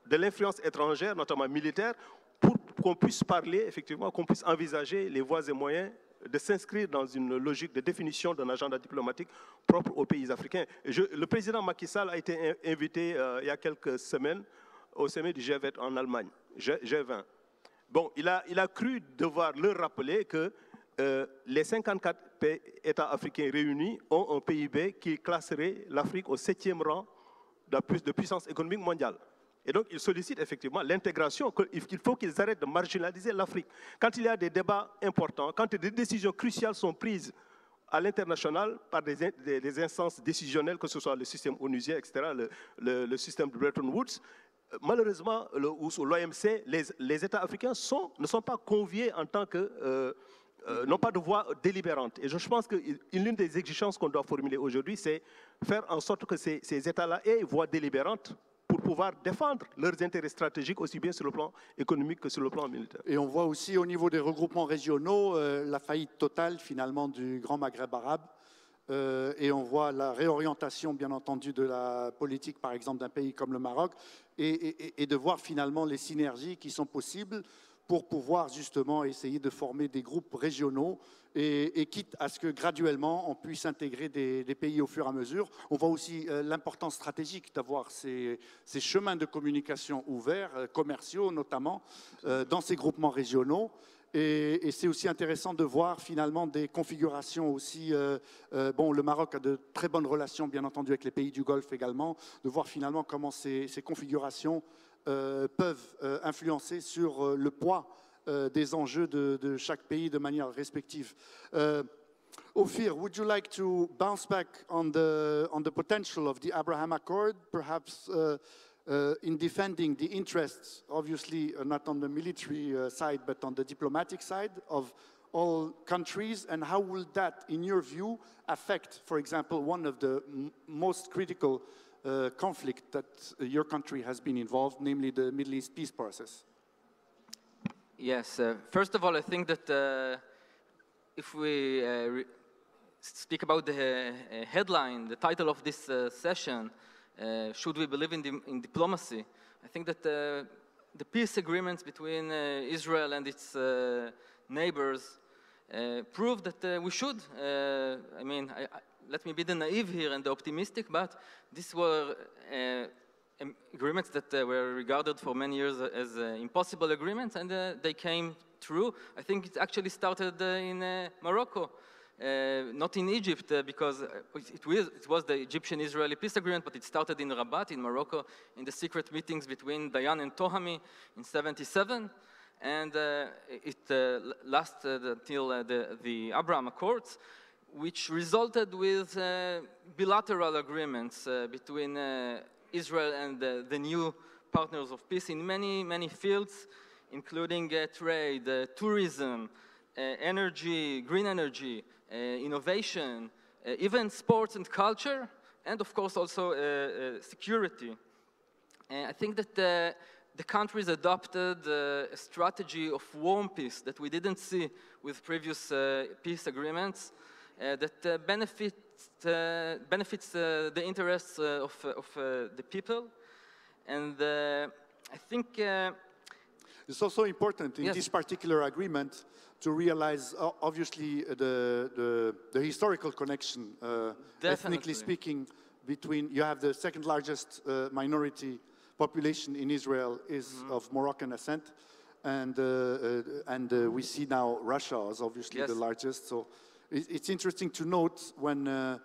de l'influence étrangère, notamment militaire, pour qu'on puisse parler, effectivement, qu'on puisse envisager les voies et moyens de s'inscrire dans une logique de définition d'un agenda diplomatique propre aux pays africains. Le président Macky Sall a été invité il y a quelques semaines au sommet du G20 en Allemagne, G20. Bon, il a cru devoir leur rappeler que les 54 États africains réunis ont un PIB qui classerait l'Afrique au 7e rang de puissance économique mondiale. Et donc, ils sollicitent effectivement l'intégration, qu'il faut qu'ils arrêtent de marginaliser l'Afrique. Quand il y a des débats importants, quand des décisions cruciales sont prises à l'international par des instances décisionnelles, que ce soit le système onusien, etc., le système de Bretton Woods, malheureusement, l'OMC, les États africains ne sont pas conviés en tant que n'ont pas de voix délibérante. Et je pense que l'une des exigences qu'on doit formuler aujourd'hui, c'est faire en sorte que ces États-là aient voix délibérante pour pouvoir défendre leurs intérêts stratégiques aussi bien sur le plan économique que sur le plan militaire. Et on voit aussi au niveau des regroupements régionaux la faillite totale finalement du Grand Maghreb arabe. Et on voit la réorientation, bien entendu, de la politique, par exemple, d'un pays comme le Maroc, et de voir finalement les synergies qui sont possibles pour pouvoir justement essayer de former des groupes régionaux et quitte à ce que graduellement on puisse intégrer des pays au fur et à mesure. On voit aussi l'importance stratégique d'avoir ces chemins de communication ouverts, commerciaux notamment, dans ces groupements régionaux. Et c'est aussi intéressant de voir finalement des configurations aussi. Bon, le Maroc a de très bonnes relations, bien entendu, avec les pays du Golfe également, de voir finalement comment ces configurations peuvent influencer sur le poids des enjeux de chaque pays de manière respective. Ophir, would you like to bounce back on the potential of the Abraham Accord, perhaps in defending the interests, obviously not on the military side, but on the diplomatic side of all countries, and how will that, in your view, affect, for example, one of the most critical conflict that your country has been involved, namely the Middle East peace process? Yes, first of all, I think that if we speak about the headline, the title of this session, should we believe in diplomacy? I think that the peace agreements between Israel and its neighbors prove that we should. I mean, let me be the naive here and the optimistic, but these were agreements that were regarded for many years as impossible agreements, and they came true. I think it actually started in Morocco. Not in Egypt, because it was the Egyptian-Israeli peace agreement, but it started in Rabat, in Morocco, in the secret meetings between Dayan and Tohami in '77, and it lasted until the Abraham Accords, which resulted with bilateral agreements between Israel and the new partners of peace in many, many fields, including trade, tourism, energy, green energy, innovation, even sports and culture, and of course also security. And I think that the countries adopted a strategy of warm peace that we didn't see with previous peace agreements, that benefits the interests of the people. And I think it's also important in this particular agreement to realize, obviously, the historical connection, ethnically speaking, between, you have the second largest minority population in Israel is of Moroccan ascent, and we see now Russia as obviously the largest. So it's interesting to note when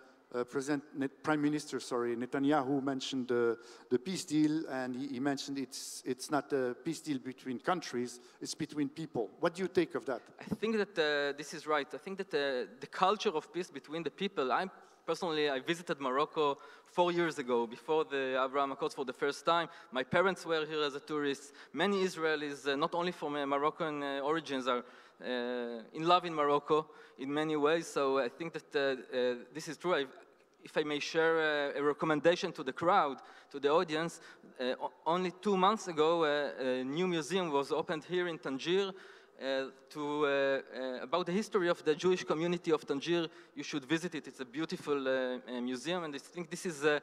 Prime Minister Netanyahu mentioned the peace deal, and he mentioned it's not a peace deal between countries, it's between people. What do you take of that? I think that this is right. I think that the culture of peace between the people, I visited Morocco 4 years ago, before the Abraham Accords for the first time. My parents were here as a tourist. Many Israelis, not only from Moroccan origins, are in love in Morocco in many ways. So I think that this is true. If I may share a recommendation to the crowd, to the audience, only 2 months ago, a new museum was opened here in Tanger about the history of the Jewish community of Tanger. You should visit it. It's a beautiful museum, and I think this is a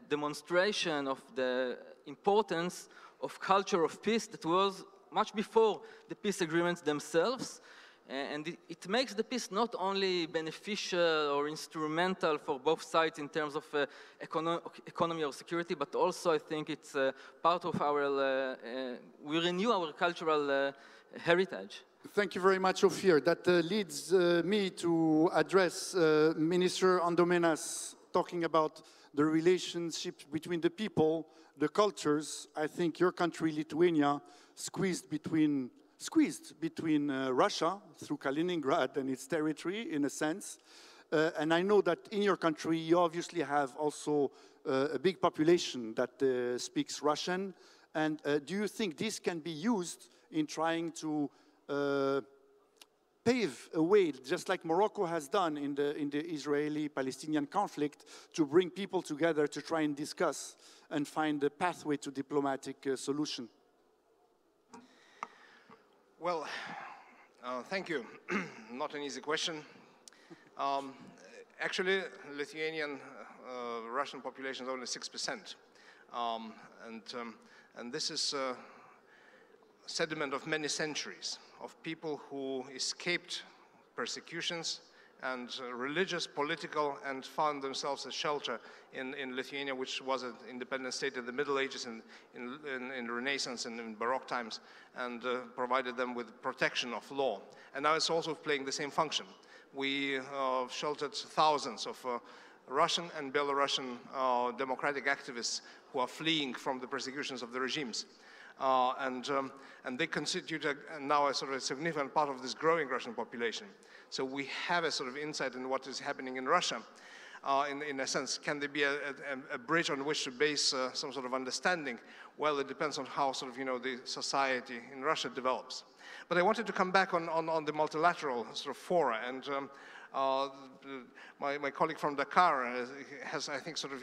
demonstration of the importance of culture of peace that was much before the peace agreements themselves. And it makes the peace not only beneficial or instrumental for both sides in terms of economy or security, but also I think it's part of our, we renew our cultural heritage. Thank you very much, Ophir. That leads me to address Minister Andomenas, talking about the relationship between the people, the cultures. I think your country, Lithuania, squeezed between Russia through Kaliningrad and its territory, in a sense. And I know that in your country, you obviously have also a big population that speaks Russian. And do you think this can be used in trying to pave a way, just like Morocco has done in the Israeli-Palestinian conflict, to bring people together to try and discuss and find a pathway to diplomatic solution? Well, thank you. Not an easy question. Actually, Lithuanian Russian population is only 6%. And this is a sediment of many centuries of people who escaped persecutions and religious, political, and found themselves a shelter in Lithuania, which was an independent state in the Middle Ages, in Renaissance and in Baroque times, and provided them with protection of law. And now it's also playing the same function. We sheltered thousands of Russian and Belarusian democratic activists who are fleeing from the persecutions of the regimes. And they constitute now a sort of significant part of this growing Russian population. So we have a sort of insight in what is happening in Russia. In a sense, can there be a bridge on which to base some sort of understanding? Well, it depends on how sort of, the society in Russia develops. But I wanted to come back on the multilateral sort of fora, and my colleague from Dakar has, I think, sort of,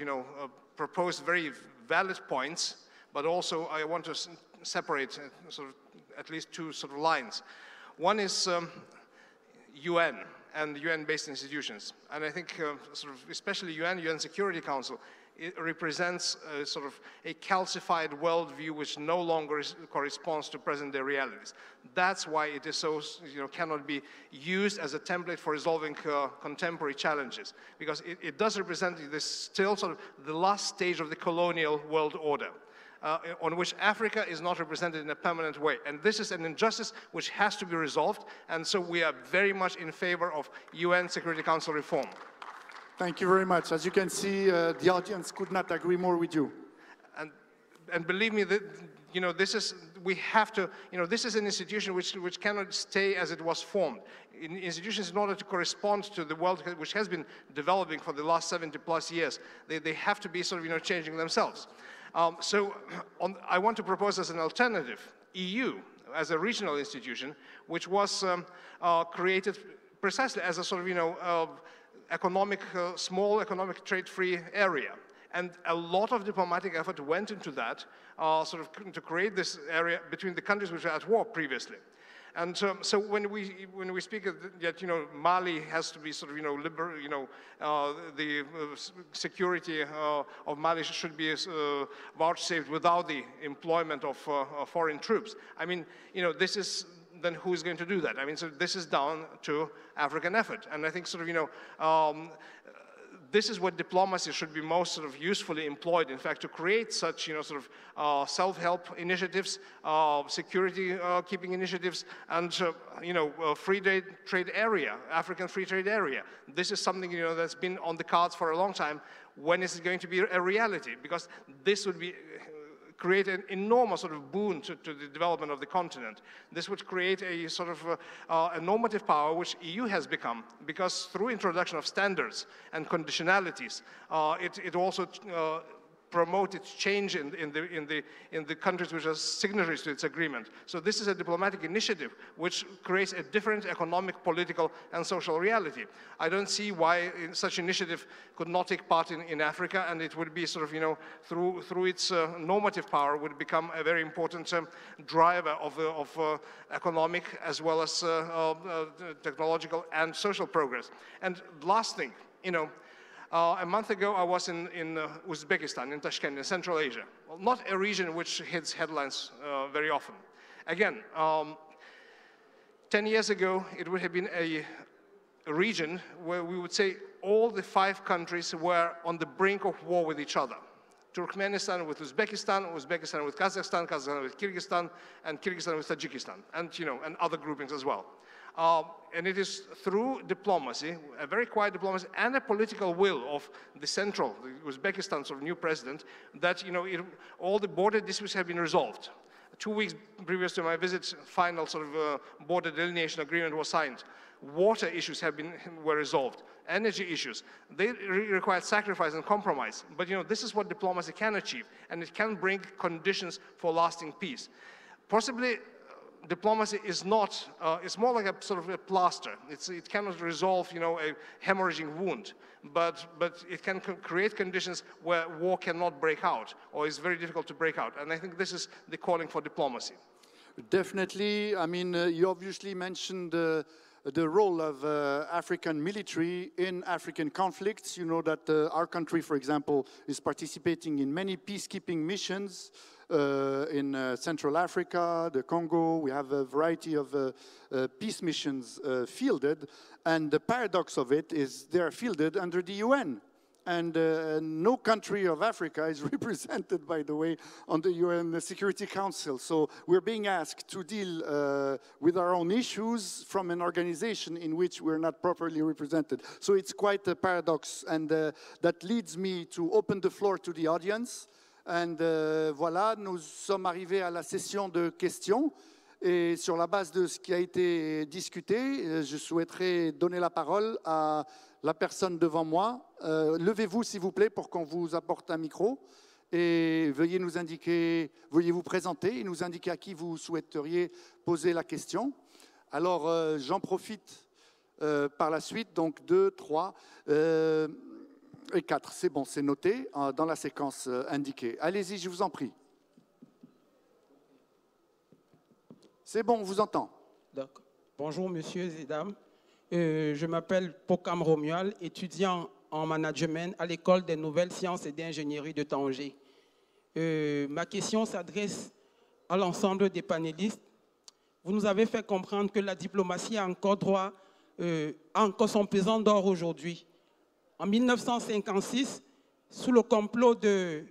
proposed very valid points, but also I want to separate sort of at least two sort of lines. One is UN and UN-based institutions. And I think sort of especially UN Security Council, it represents sort of a calcified worldview which no longer corresponds to present-day realities. That's why it is so, cannot be used as a template for resolving contemporary challenges, because it does represent this still sort of the last stage of the colonial world order. On which Africa is not represented in a permanent way. And this is an injustice which has to be resolved, and so we are very much in favor of UN Security Council reform. Thank you very much. As you can see, the audience could not agree more with you. And believe me, that, this is, we have to, this is an institution which cannot stay as it was formed. Institutions, in order to correspond to the world which has been developing for the last 70 plus years, they have to be sort of, changing themselves. I want to propose as an alternative, EU as a regional institution, which was created precisely as a sort of, small economic trade-free area. And a lot of diplomatic effort went into that, sort of to create this area between the countries which were at war previously. And so when we speak that Mali has to be sort of the security of Mali should be vouchsafed without the employment of foreign troops. I mean, this is then who is going to do that? I mean, so this is down to African effort, and I think sort of this is what diplomacy should be most sort of usefully employed, in fact, to create such, sort of self-help initiatives, security keeping initiatives, and, free trade area, African free trade area. This is something, that's been on the cards for a long time. When is it going to be a reality? Because this would be create an enormous sort of boon to the development of the continent. This would create a sort of a normative power which EU has become, because through introduction of standards and conditionalities, it also promoted change in the countries which are signatories to its agreement. So this is a diplomatic initiative which creates a different economic, political, and social reality. I don't see why such initiative could not take part in Africa, and it would be sort of, through its normative power, would become a very important driver of economic as well as technological and social progress. And last thing, a month ago, I was in Uzbekistan, in Tashkent, in Central Asia. Well, not a region which hits headlines very often. Again, 10 years ago, it would have been a region where we would say all the 5 countries were on the brink of war with each other. Turkmenistan with Uzbekistan, Uzbekistan with Kazakhstan, Kazakhstan with Kyrgyzstan, and Kyrgyzstan with Tajikistan, and, and other groupings as well. And it is through diplomacy, a very quiet diplomacy, and a political will of the Uzbekistan sort of new president, that all the border disputes have been resolved. 2 weeks previous to my visit, final sort of border delineation agreement was signed. Water issues were resolved. Energy issues, they required sacrifice and compromise. But this is what diplomacy can achieve, and it can bring conditions for lasting peace. Possibly diplomacy is not, it's more like a sort of a plaster. It cannot resolve, you know, a hemorrhaging wound, but it can create conditions where war cannot break out, or is very difficult to break out. And I think this is the calling for diplomacy. Definitely. I mean, you obviously mentioned the role of African military in African conflicts. You know that our country, for example, is participating in many peacekeeping missions in Central Africa, the Congo. We have a variety of peace missions fielded, and the paradox of it is they are fielded under the UN. And no country of Africa is represented, by the way, on the UN Security Council. So we're being asked to deal with our own issues from an organization in which we're not properly represented. So it's quite a paradox, and that leads me to open the floor to the audience. And voilà, nous sommes arrivés à la session de questions. Et sur la base de ce qui a été discuté, je souhaiterais donner la parole à la personne devant moi. Levez-vous, s'il vous plaît, pour qu'on vous apporte un micro. Et veuillez nous indiquer, veuillez vous présenter et nous indiquer à qui vous souhaiteriez poser la question. Alors, j'en profite par la suite. Donc, 2, 3 et 4. C'est bon, c'est noté dans la séquence indiquée. Allez-y, je vous en prie. C'est bon, on vous entend. D'accord. Bonjour, messieurs et dames. Je m'appelle Pokam Romuald, étudiant en management à l'école des nouvelles sciences et d'ingénierie de Tanger. Ma question s'adresse à l'ensemble des panélistes. Vous nous avez fait comprendre que la diplomatie a encore droit, a encore son pesant d'or aujourd'hui. En 1956, sous le complot de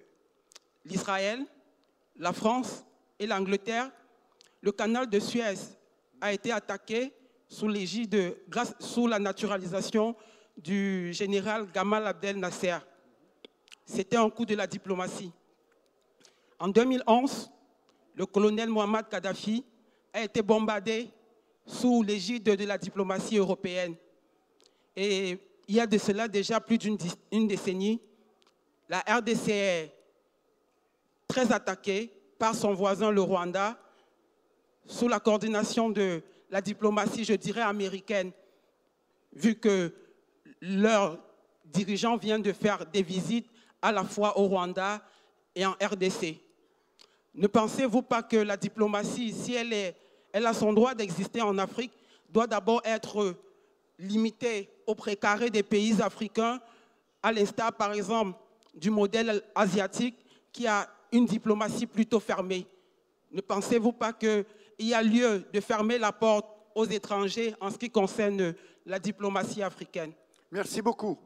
l'Israël, la France et l'Angleterre, le canal de Suez a été attaqué sous l'égide, sous la naturalisation du général Gamal Abdel Nasser. C'était un coup de la diplomatie. En 2011, le colonel Mohammed Kadhafi a été bombardé sous l'égide de la diplomatie européenne. Et il y a de cela déjà plus d'une décennie, la RDC est très attaquée par son voisin le Rwanda, sous la coordination de la diplomatie, je dirais, américaine, vu que leurs dirigeants viennent de faire des visites à la fois au Rwanda et en RDC. Ne pensez-vous pas que la diplomatie, si elle a son droit d'exister en Afrique, doit d'abord être limitée au précaré des pays africains, à l'instar, par exemple, du modèle asiatique qui a une diplomatie plutôt fermée? Ne pensez-vous pas qu'il y a lieu de fermer la porte aux étrangers en ce qui concerne la diplomatie africaine? Merci beaucoup,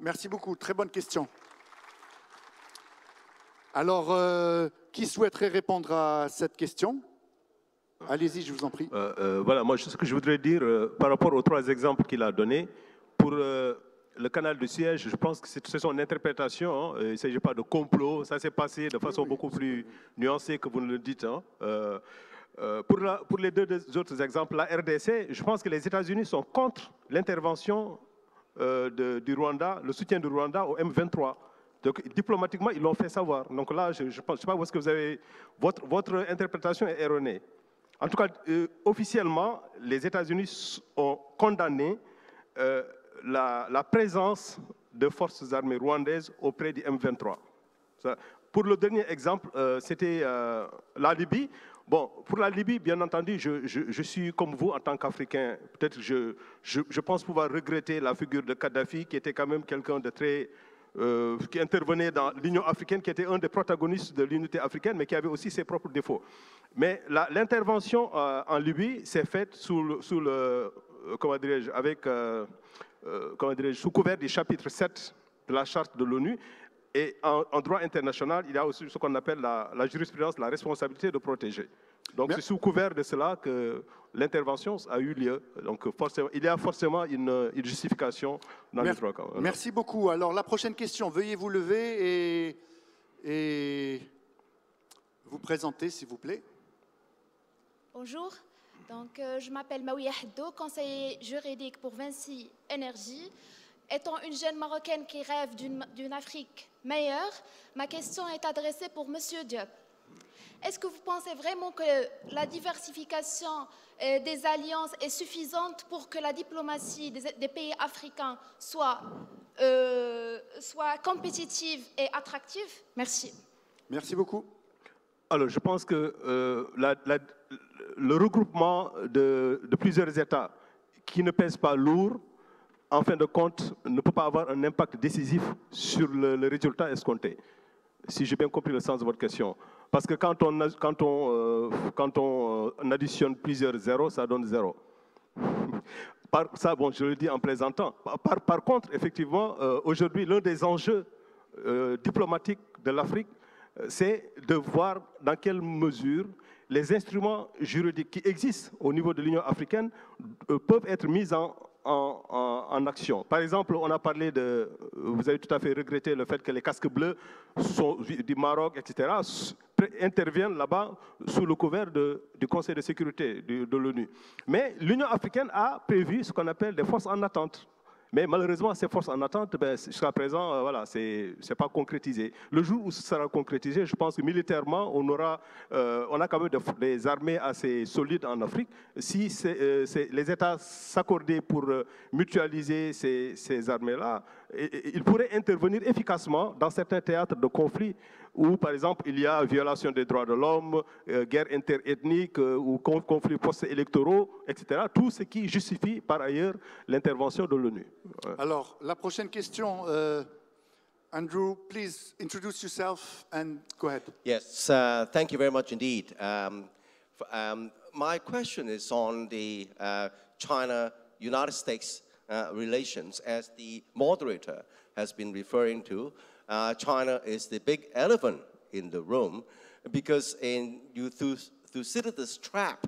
très bonne question. Alors, qui souhaiterait répondre à cette question? Allez-y, je vous en prie. Voilà, moi, ce que je voudrais dire par rapport aux 3 exemples qu'il a donnés, pour le canal de Suez, je pense que c'est son interprétation, hein, il ne s'agit pas de complot, ça s'est passé de façon beaucoup plus nuancée que vous ne le dites. Hein. Pour les 2 autres exemples, la RDC, je pense que les États-Unis sont contre l'intervention du Rwanda, le soutien du Rwanda au M23. Donc, diplomatiquement, ils l'ont fait savoir. Donc là, je ne sais pas où est-ce que vous avez... Votre interprétation est erronée. En tout cas, officiellement, les États-Unis ont condamné la présence de forces armées rwandaises auprès du M23. Ça, pour le dernier exemple, c'était la Libye. Bon, pour la Libye, bien entendu, je suis comme vous en tant qu'Africain. Peut-être je pense pouvoir regretter la figure de Kadhafi, qui était quand même quelqu'un de très... qui intervenait dans l'Union africaine, qui était un des protagonistes de l'unité africaine, mais qui avait aussi ses propres défauts. Mais l'intervention en Libye s'est faite sous couvert du chapitre 7 de la charte de l'ONU. Et en droit international, il y a aussi ce qu'on appelle la jurisprudence, la responsabilité de protéger. Donc c'est sous couvert de cela que l'intervention a eu lieu. Donc forcément, il y a forcément une justification dans les 3 cas. Voilà. Merci beaucoup. Alors la prochaine question, veuillez vous lever et vous présenter, s'il vous plaît. Bonjour, donc, je m'appelle Maouia Haddo, conseiller juridique pour Vinci Énergie. Étant une jeune Marocaine qui rêve d'une Afrique meilleure, ma question est adressée pour Monsieur Dieu. est-ce que vous pensez vraiment que la diversification des alliances est suffisante pour que la diplomatie des pays africains soit compétitive et attractive? Merci. Merci beaucoup. Alors, je pense que le regroupement de plusieurs États qui ne pèsent pas lourd, en fin de compte, ne peut pas avoir un impact décisif sur le résultat escompté. Si j'ai bien compris le sens de votre question. Parce que quand on additionne plusieurs zéros, ça donne 0. Ça, bon, je le dis en plaisantant. Par contre, effectivement, aujourd'hui, l'un des enjeux diplomatiques de l'Afrique, c'est de voir dans quelle mesure les instruments juridiques qui existent au niveau de l'Union africaine peuvent être mis en action. Par exemple, on a parlé de, vous avez tout à fait regretté le fait que les casques bleus du Maroc, etc., interviennent là-bas sous le couvert du Conseil de sécurité de l'ONU. Mais l'Union africaine a prévu ce qu'on appelle des forces en attente. Mais malheureusement, ces forces en attente, jusqu'à présent, voilà, c'est pas concrétisé. Le jour où ce sera concrétisé, je pense que militairement, on a quand même des armées assez solides en Afrique. Si les États s'accordaient pour mutualiser ces armées-là, ils pourraient intervenir efficacement dans certains théâtres de conflit où, par exemple, il y a violation des droits de l'homme, guerre interethnique ou conflits post-électoraux, etc. Tout ce qui justifie, par ailleurs, l'intervention de l'ONU. Alors, la prochaine question, Andrew, please introduce yourself and go ahead. Yes, thank you very much indeed. My question is on the China-United States relations. As the moderator has been referring to, China is the big elephant in the room because through Thucydides' trap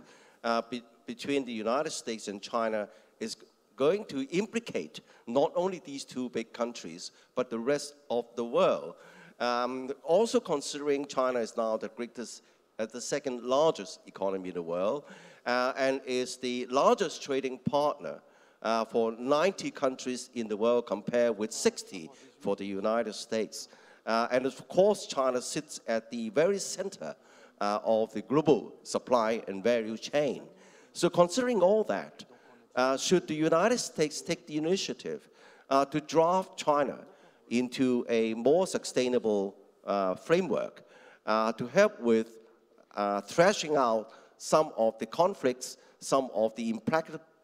between the United States and China is going to implicate not only these two big countries, but the rest of the world. Also considering China is now the second largest economy in the world, and is the largest trading partner for 90 countries in the world compared with 60 for the United States. And of course, China sits at the very center of the global supply and value chain. So considering all that, should the United States take the initiative to draft China into a more sustainable framework to help with thrashing out some of the conflicts, some of the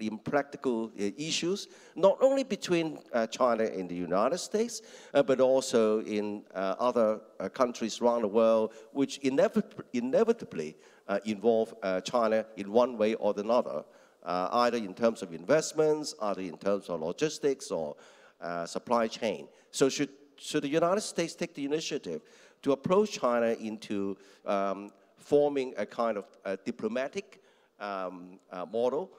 impractical issues, not only between China and the United States, but also in other countries around the world, which inevitably involve China in one way or another, either in terms of investments, either in terms of logistics or supply chain. So should the United States take the initiative to approach China into forming a kind of diplomatic model,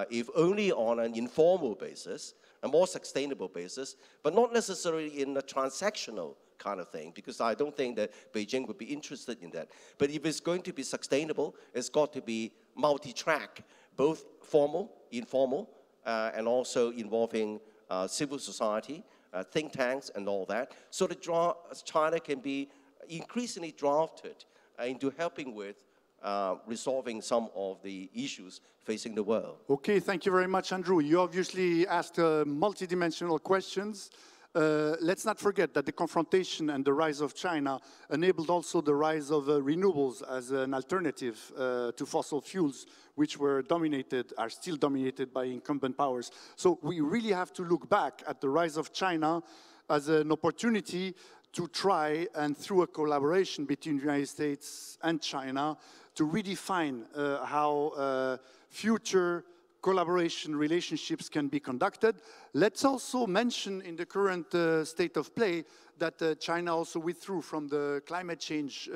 if only on an informal basis, a more sustainable basis, but not necessarily in a transactional kind of thing, because I don't think that Beijing would be interested in that. But if it's going to be sustainable, it's got to be multi-track, both formal, informal, and also involving civil society, think tanks, and all that, so that China can be increasingly drafted into helping with resolving some of the issues facing the world. Okay, thank you very much, Andrew. You obviously asked multidimensional questions. Let's not forget that the confrontation and the rise of China enabled also the rise of renewables as an alternative to fossil fuels, which are still dominated by incumbent powers. So we really have to look back at the rise of China as an opportunity to try, and through a collaboration between the United States and China, to redefine how future collaboration relationships can be conducted. Let's also mention in the current state of play that China also withdrew from the climate change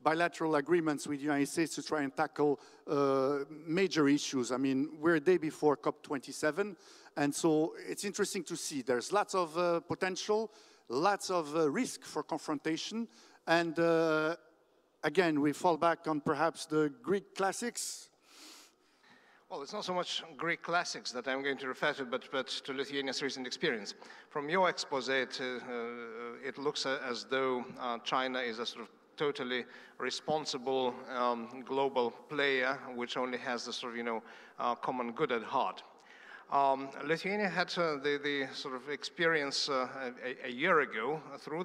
bilateral agreements with the United States to try and tackle major issues. I mean, we're a day before COP27, and so it's interesting to see there's lots of potential, lots of risk for confrontation, and again, we fall back on perhaps the Greek classics. Well, it's not so much Greek classics that I'm going to refer to, but to Lithuania's recent experience. From your expose, it looks as though China is a sort of totally responsible global player, which only has the sort of, common good at heart. Lithuania had the sort of experience a year ago through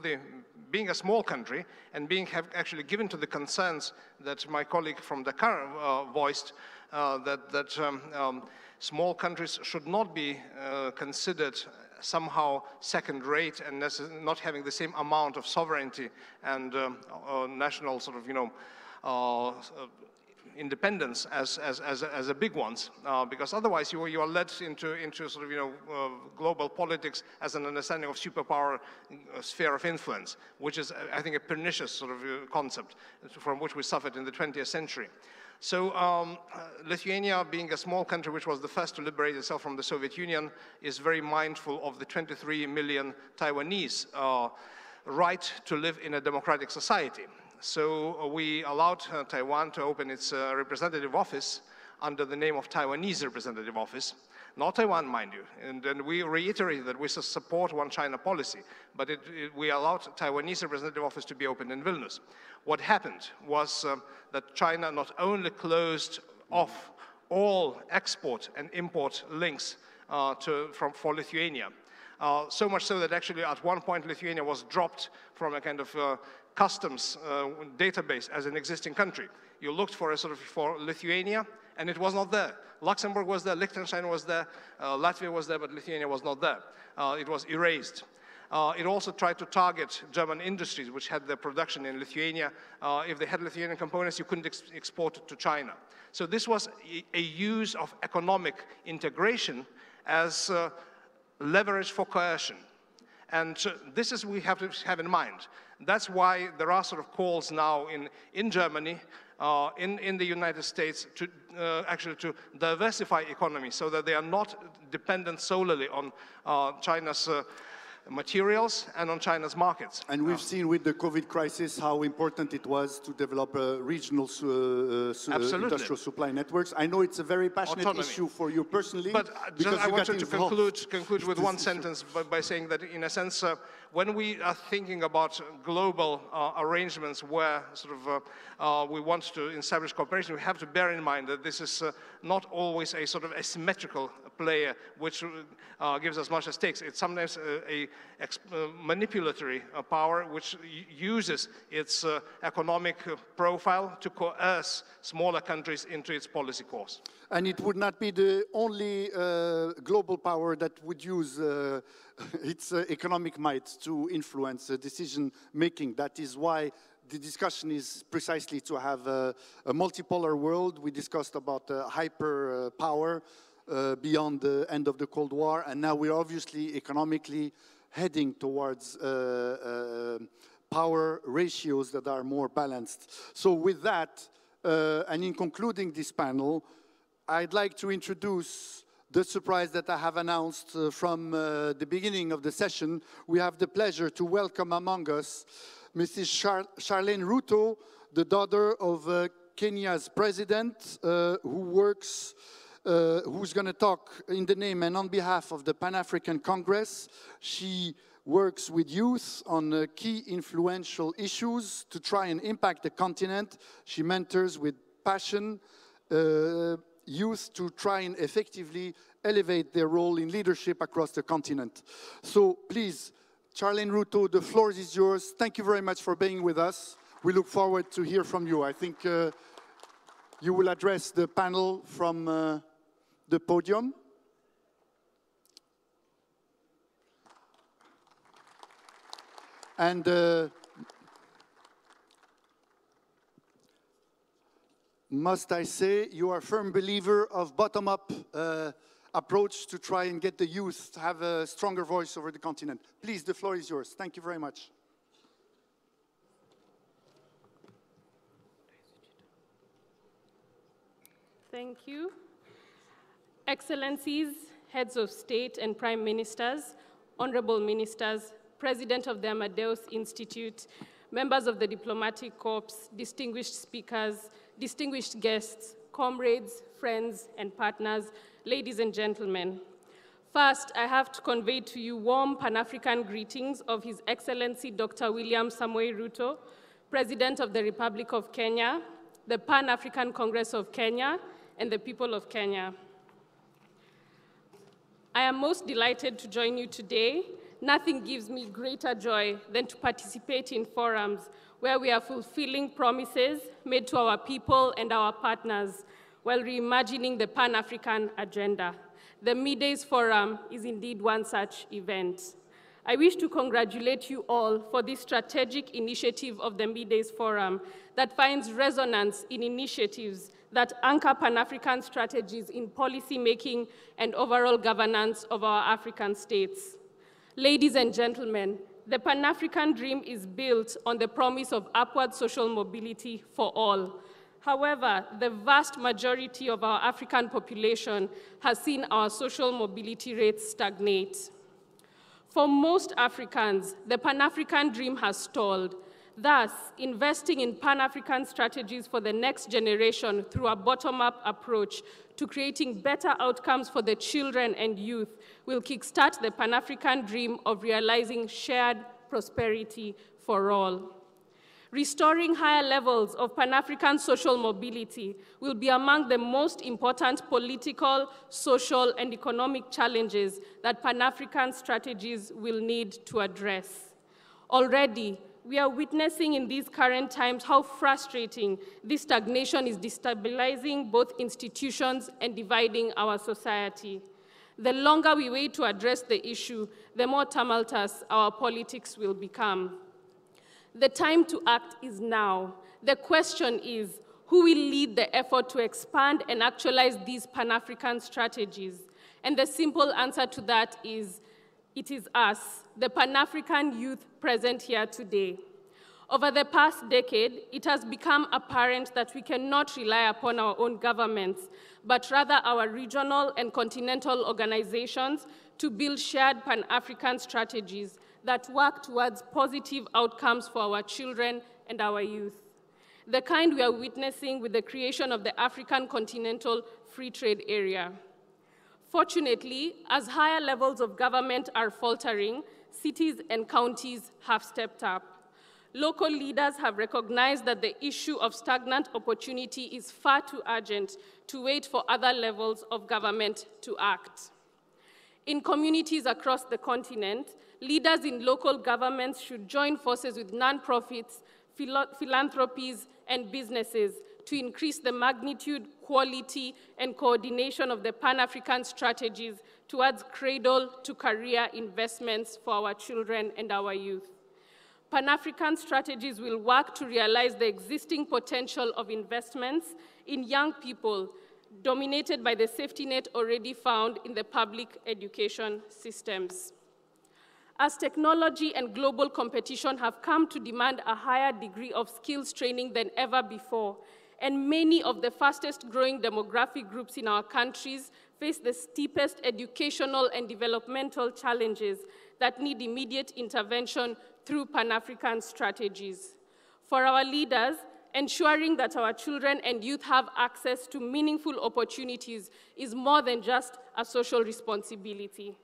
being a small country and actually given to the concerns that my colleague from Dakar voiced, that small countries should not be considered somehow second-rate and not having the same amount of sovereignty and national sort of, independence as the big ones, because otherwise you are led into sort of, global politics as an understanding of superpower sphere of influence, which is, I think, a pernicious sort of concept from which we suffered in the 20th century. So Lithuania, being a small country which was the first to liberate itself from the Soviet Union, is very mindful of the 23 million Taiwanese right to live in a democratic society. So we allowed Taiwan to open its representative office under the name of Taiwanese Representative Office. Not Taiwan, mind you. And we reiterated that we support one China policy, but we allowed Taiwanese Representative Office to be opened in Vilnius. What happened was that China not only closed off all export and import links for Lithuania, so much so that actually at one point Lithuania was dropped from a kind of customs database as an existing country. You looked for for Lithuania, and it was not there. Luxembourg was there, Liechtenstein was there, Latvia was there, but Lithuania was not there. It was erased. It also tried to target German industries which had their production in Lithuania. If they had Lithuanian components, you couldn't export it to China. So this was a use of economic integration as leverage for coercion. And this is we have to have in mind. That's why there are sort of calls now in Germany, in the United States, to actually to diversify economies so that they are not dependent solely on China's materials and on China's markets. And we've seen with the COVID crisis how important it was to develop regional industrial supply networks. I know it's a very passionate issue for you personally. But I wanted to conclude with one sentence by saying that, in a sense, when we are thinking about global arrangements where sort of we want to establish cooperation, we have to bear in mind that this is not always a sort of asymmetrical player which gives us much at stake. It's sometimes a manipulatory power which uses its economic profile to coerce smaller countries into its policy course. And it would not be the only global power that would use its economic might to influence decision making. That is why the discussion is precisely to have a multipolar world. We discussed about hyper power beyond the end of the Cold War, and now we're obviously economically heading towards power ratios that are more balanced. So with that, and in concluding this panel, I'd like to introduce the surprise that I have announced from the beginning of the session. We have the pleasure to welcome among us Mrs. Charlene Ruto, the daughter of Kenya's president, who's going to talk in the name and on behalf of the Pan-African Congress. She works with youth on key influential issues to try and impact the continent. She mentors with passion youth to try and effectively elevate their role in leadership across the continent. So please, Charlene Ruto, the floor is yours. Thank you very much for being with us. We look forward to hear from you. I think you will address the panel from the podium. And must I say, you are a firm believer of bottom-up approach to try and get the youth to have a stronger voice over the continent. Please, the floor is yours. Thank you very much. Thank you. Excellencies, heads of state and prime ministers, honorable ministers, president of the Amadeus Institute, members of the diplomatic corps, distinguished speakers, distinguished guests, comrades, friends, and partners, ladies and gentlemen. First, I have to convey to you warm Pan-African greetings of His Excellency Dr. William Samoei Ruto, President of the Republic of Kenya, the Pan-African Congress of Kenya, and the people of Kenya. I am most delighted to join you today. Nothing gives me greater joy than to participate in forums where we are fulfilling promises made to our people and our partners while reimagining the Pan-African agenda. The MEDays Forum is indeed one such event. I wish to congratulate you all for this strategic initiative of the MEDays Forum that finds resonance in initiatives that anchor Pan-African strategies in policy making and overall governance of our African states. Ladies and gentlemen, the Pan-African dream is built on the promise of upward social mobility for all. However, the vast majority of our African population has seen our social mobility rates stagnate. For most Africans, the Pan-African dream has stalled. Thus, investing in Pan-African strategies for the next generation through a bottom-up approach to creating better outcomes for the children and youth will kickstart the Pan-African dream of realizing shared prosperity for all. Restoring higher levels of Pan-African social mobility will be among the most important political, social, and economic challenges that Pan-African strategies will need to address. Already, we are witnessing in these current times how frustrating this stagnation is destabilizing both institutions and dividing our society. The longer we wait to address the issue, the more tumultuous our politics will become. The time to act is now. The question is, who will lead the effort to expand and actualize these Pan-African strategies? And the simple answer to that is, it is us, the Pan-African youth present here today. Over the past decade, it has become apparent that we cannot rely upon our own governments, but rather our regional and continental organizations to build shared Pan-African strategies that work towards positive outcomes for our children and our youth. The kind we are witnessing with the creation of the African Continental Free Trade Area. Fortunately, as higher levels of government are faltering, cities and counties have stepped up. Local leaders have recognized that the issue of stagnant opportunity is far too urgent to wait for other levels of government to act. In communities across the continent, leaders in local governments should join forces with nonprofits, philanthropies, and businesses to increase the magnitude, quality, and coordination of the Pan-African strategies towards cradle-to-career investments for our children and our youth. Pan-African strategies will work to realize the existing potential of investments in young people, dominated by the safety net already found in the public education systems. As technology and global competition have come to demand a higher degree of skills training than ever before, and many of the fastest growing demographic groups in our countries face the steepest educational and developmental challenges that need immediate intervention through Pan-African strategies. For our leaders, ensuring that our children and youth have access to meaningful opportunities is more than just a social responsibility.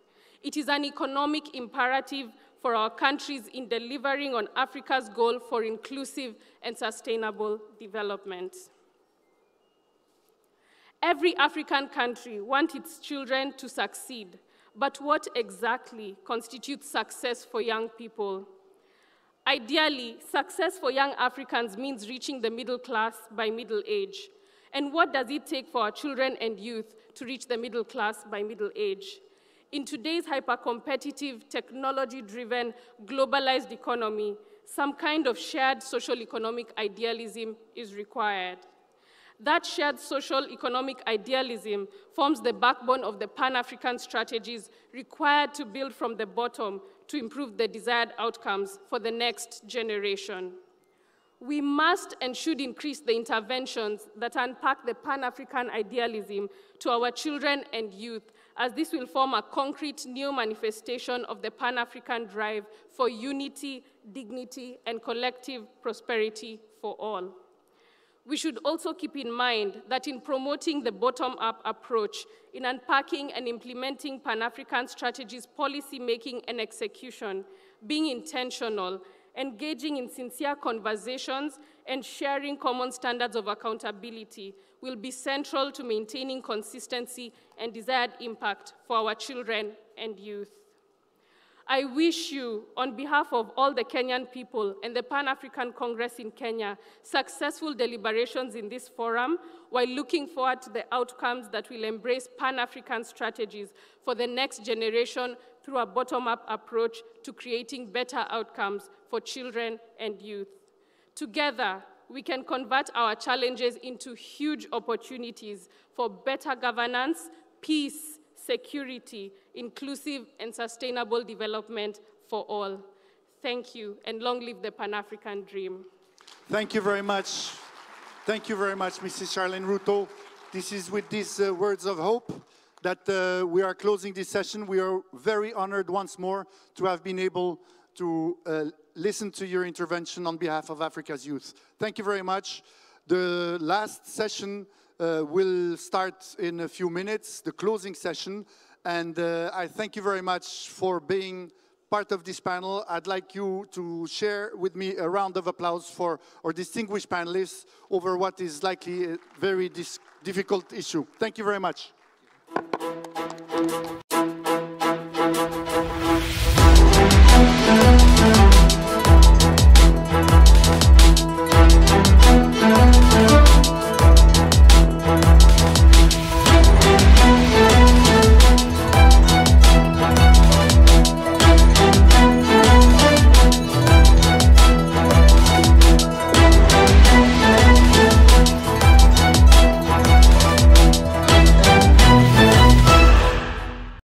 It is an economic imperative for our countries in delivering on Africa's goal for inclusive and sustainable development. Every African country wants its children to succeed, but what exactly constitutes success for young people? Ideally, success for young Africans means reaching the middle class by middle age. And what does it take for our children and youth to reach the middle class by middle age? In today's hyper-competitive, technology-driven, globalized economy, some kind of shared social economic idealism is required. That shared social economic idealism forms the backbone of the Pan-African strategies required to build from the bottom to improve the desired outcomes for the next generation. We must and should increase the interventions that unpack the Pan-African idealism to our children and youth, as this will form a concrete new manifestation of the Pan-African drive for unity, dignity, and collective prosperity for all. We should also keep in mind that in promoting the bottom-up approach, in unpacking and implementing Pan-African strategies, policy making and execution, being intentional, engaging in sincere conversations, and sharing common standards of accountability will be central to maintaining consistency and desired impact for our children and youth. I wish you, on behalf of all the Kenyan people and the Pan-African Congress in Kenya, successful deliberations in this forum, while looking forward to the outcomes that will embrace Pan-African strategies for the next generation through a bottom-up approach to creating better outcomes for children and youth. Together, we can convert our challenges into huge opportunities for better governance, peace, security, inclusive and sustainable development for all. Thank you, and long live the Pan-African dream. Thank you very much. Thank you very much, Mrs. Charlene Ruto. This is with these words of hope that we are closing this session. We are very honored once more to have been able to listen to your intervention on behalf of Africa's youth. Thank you very much. The last session will start in a few minutes, the closing session, and I thank you very much for being part of this panel. I'd like you to share with me a round of applause for our distinguished panelists over what is likely a very difficult issue. Thank you very much.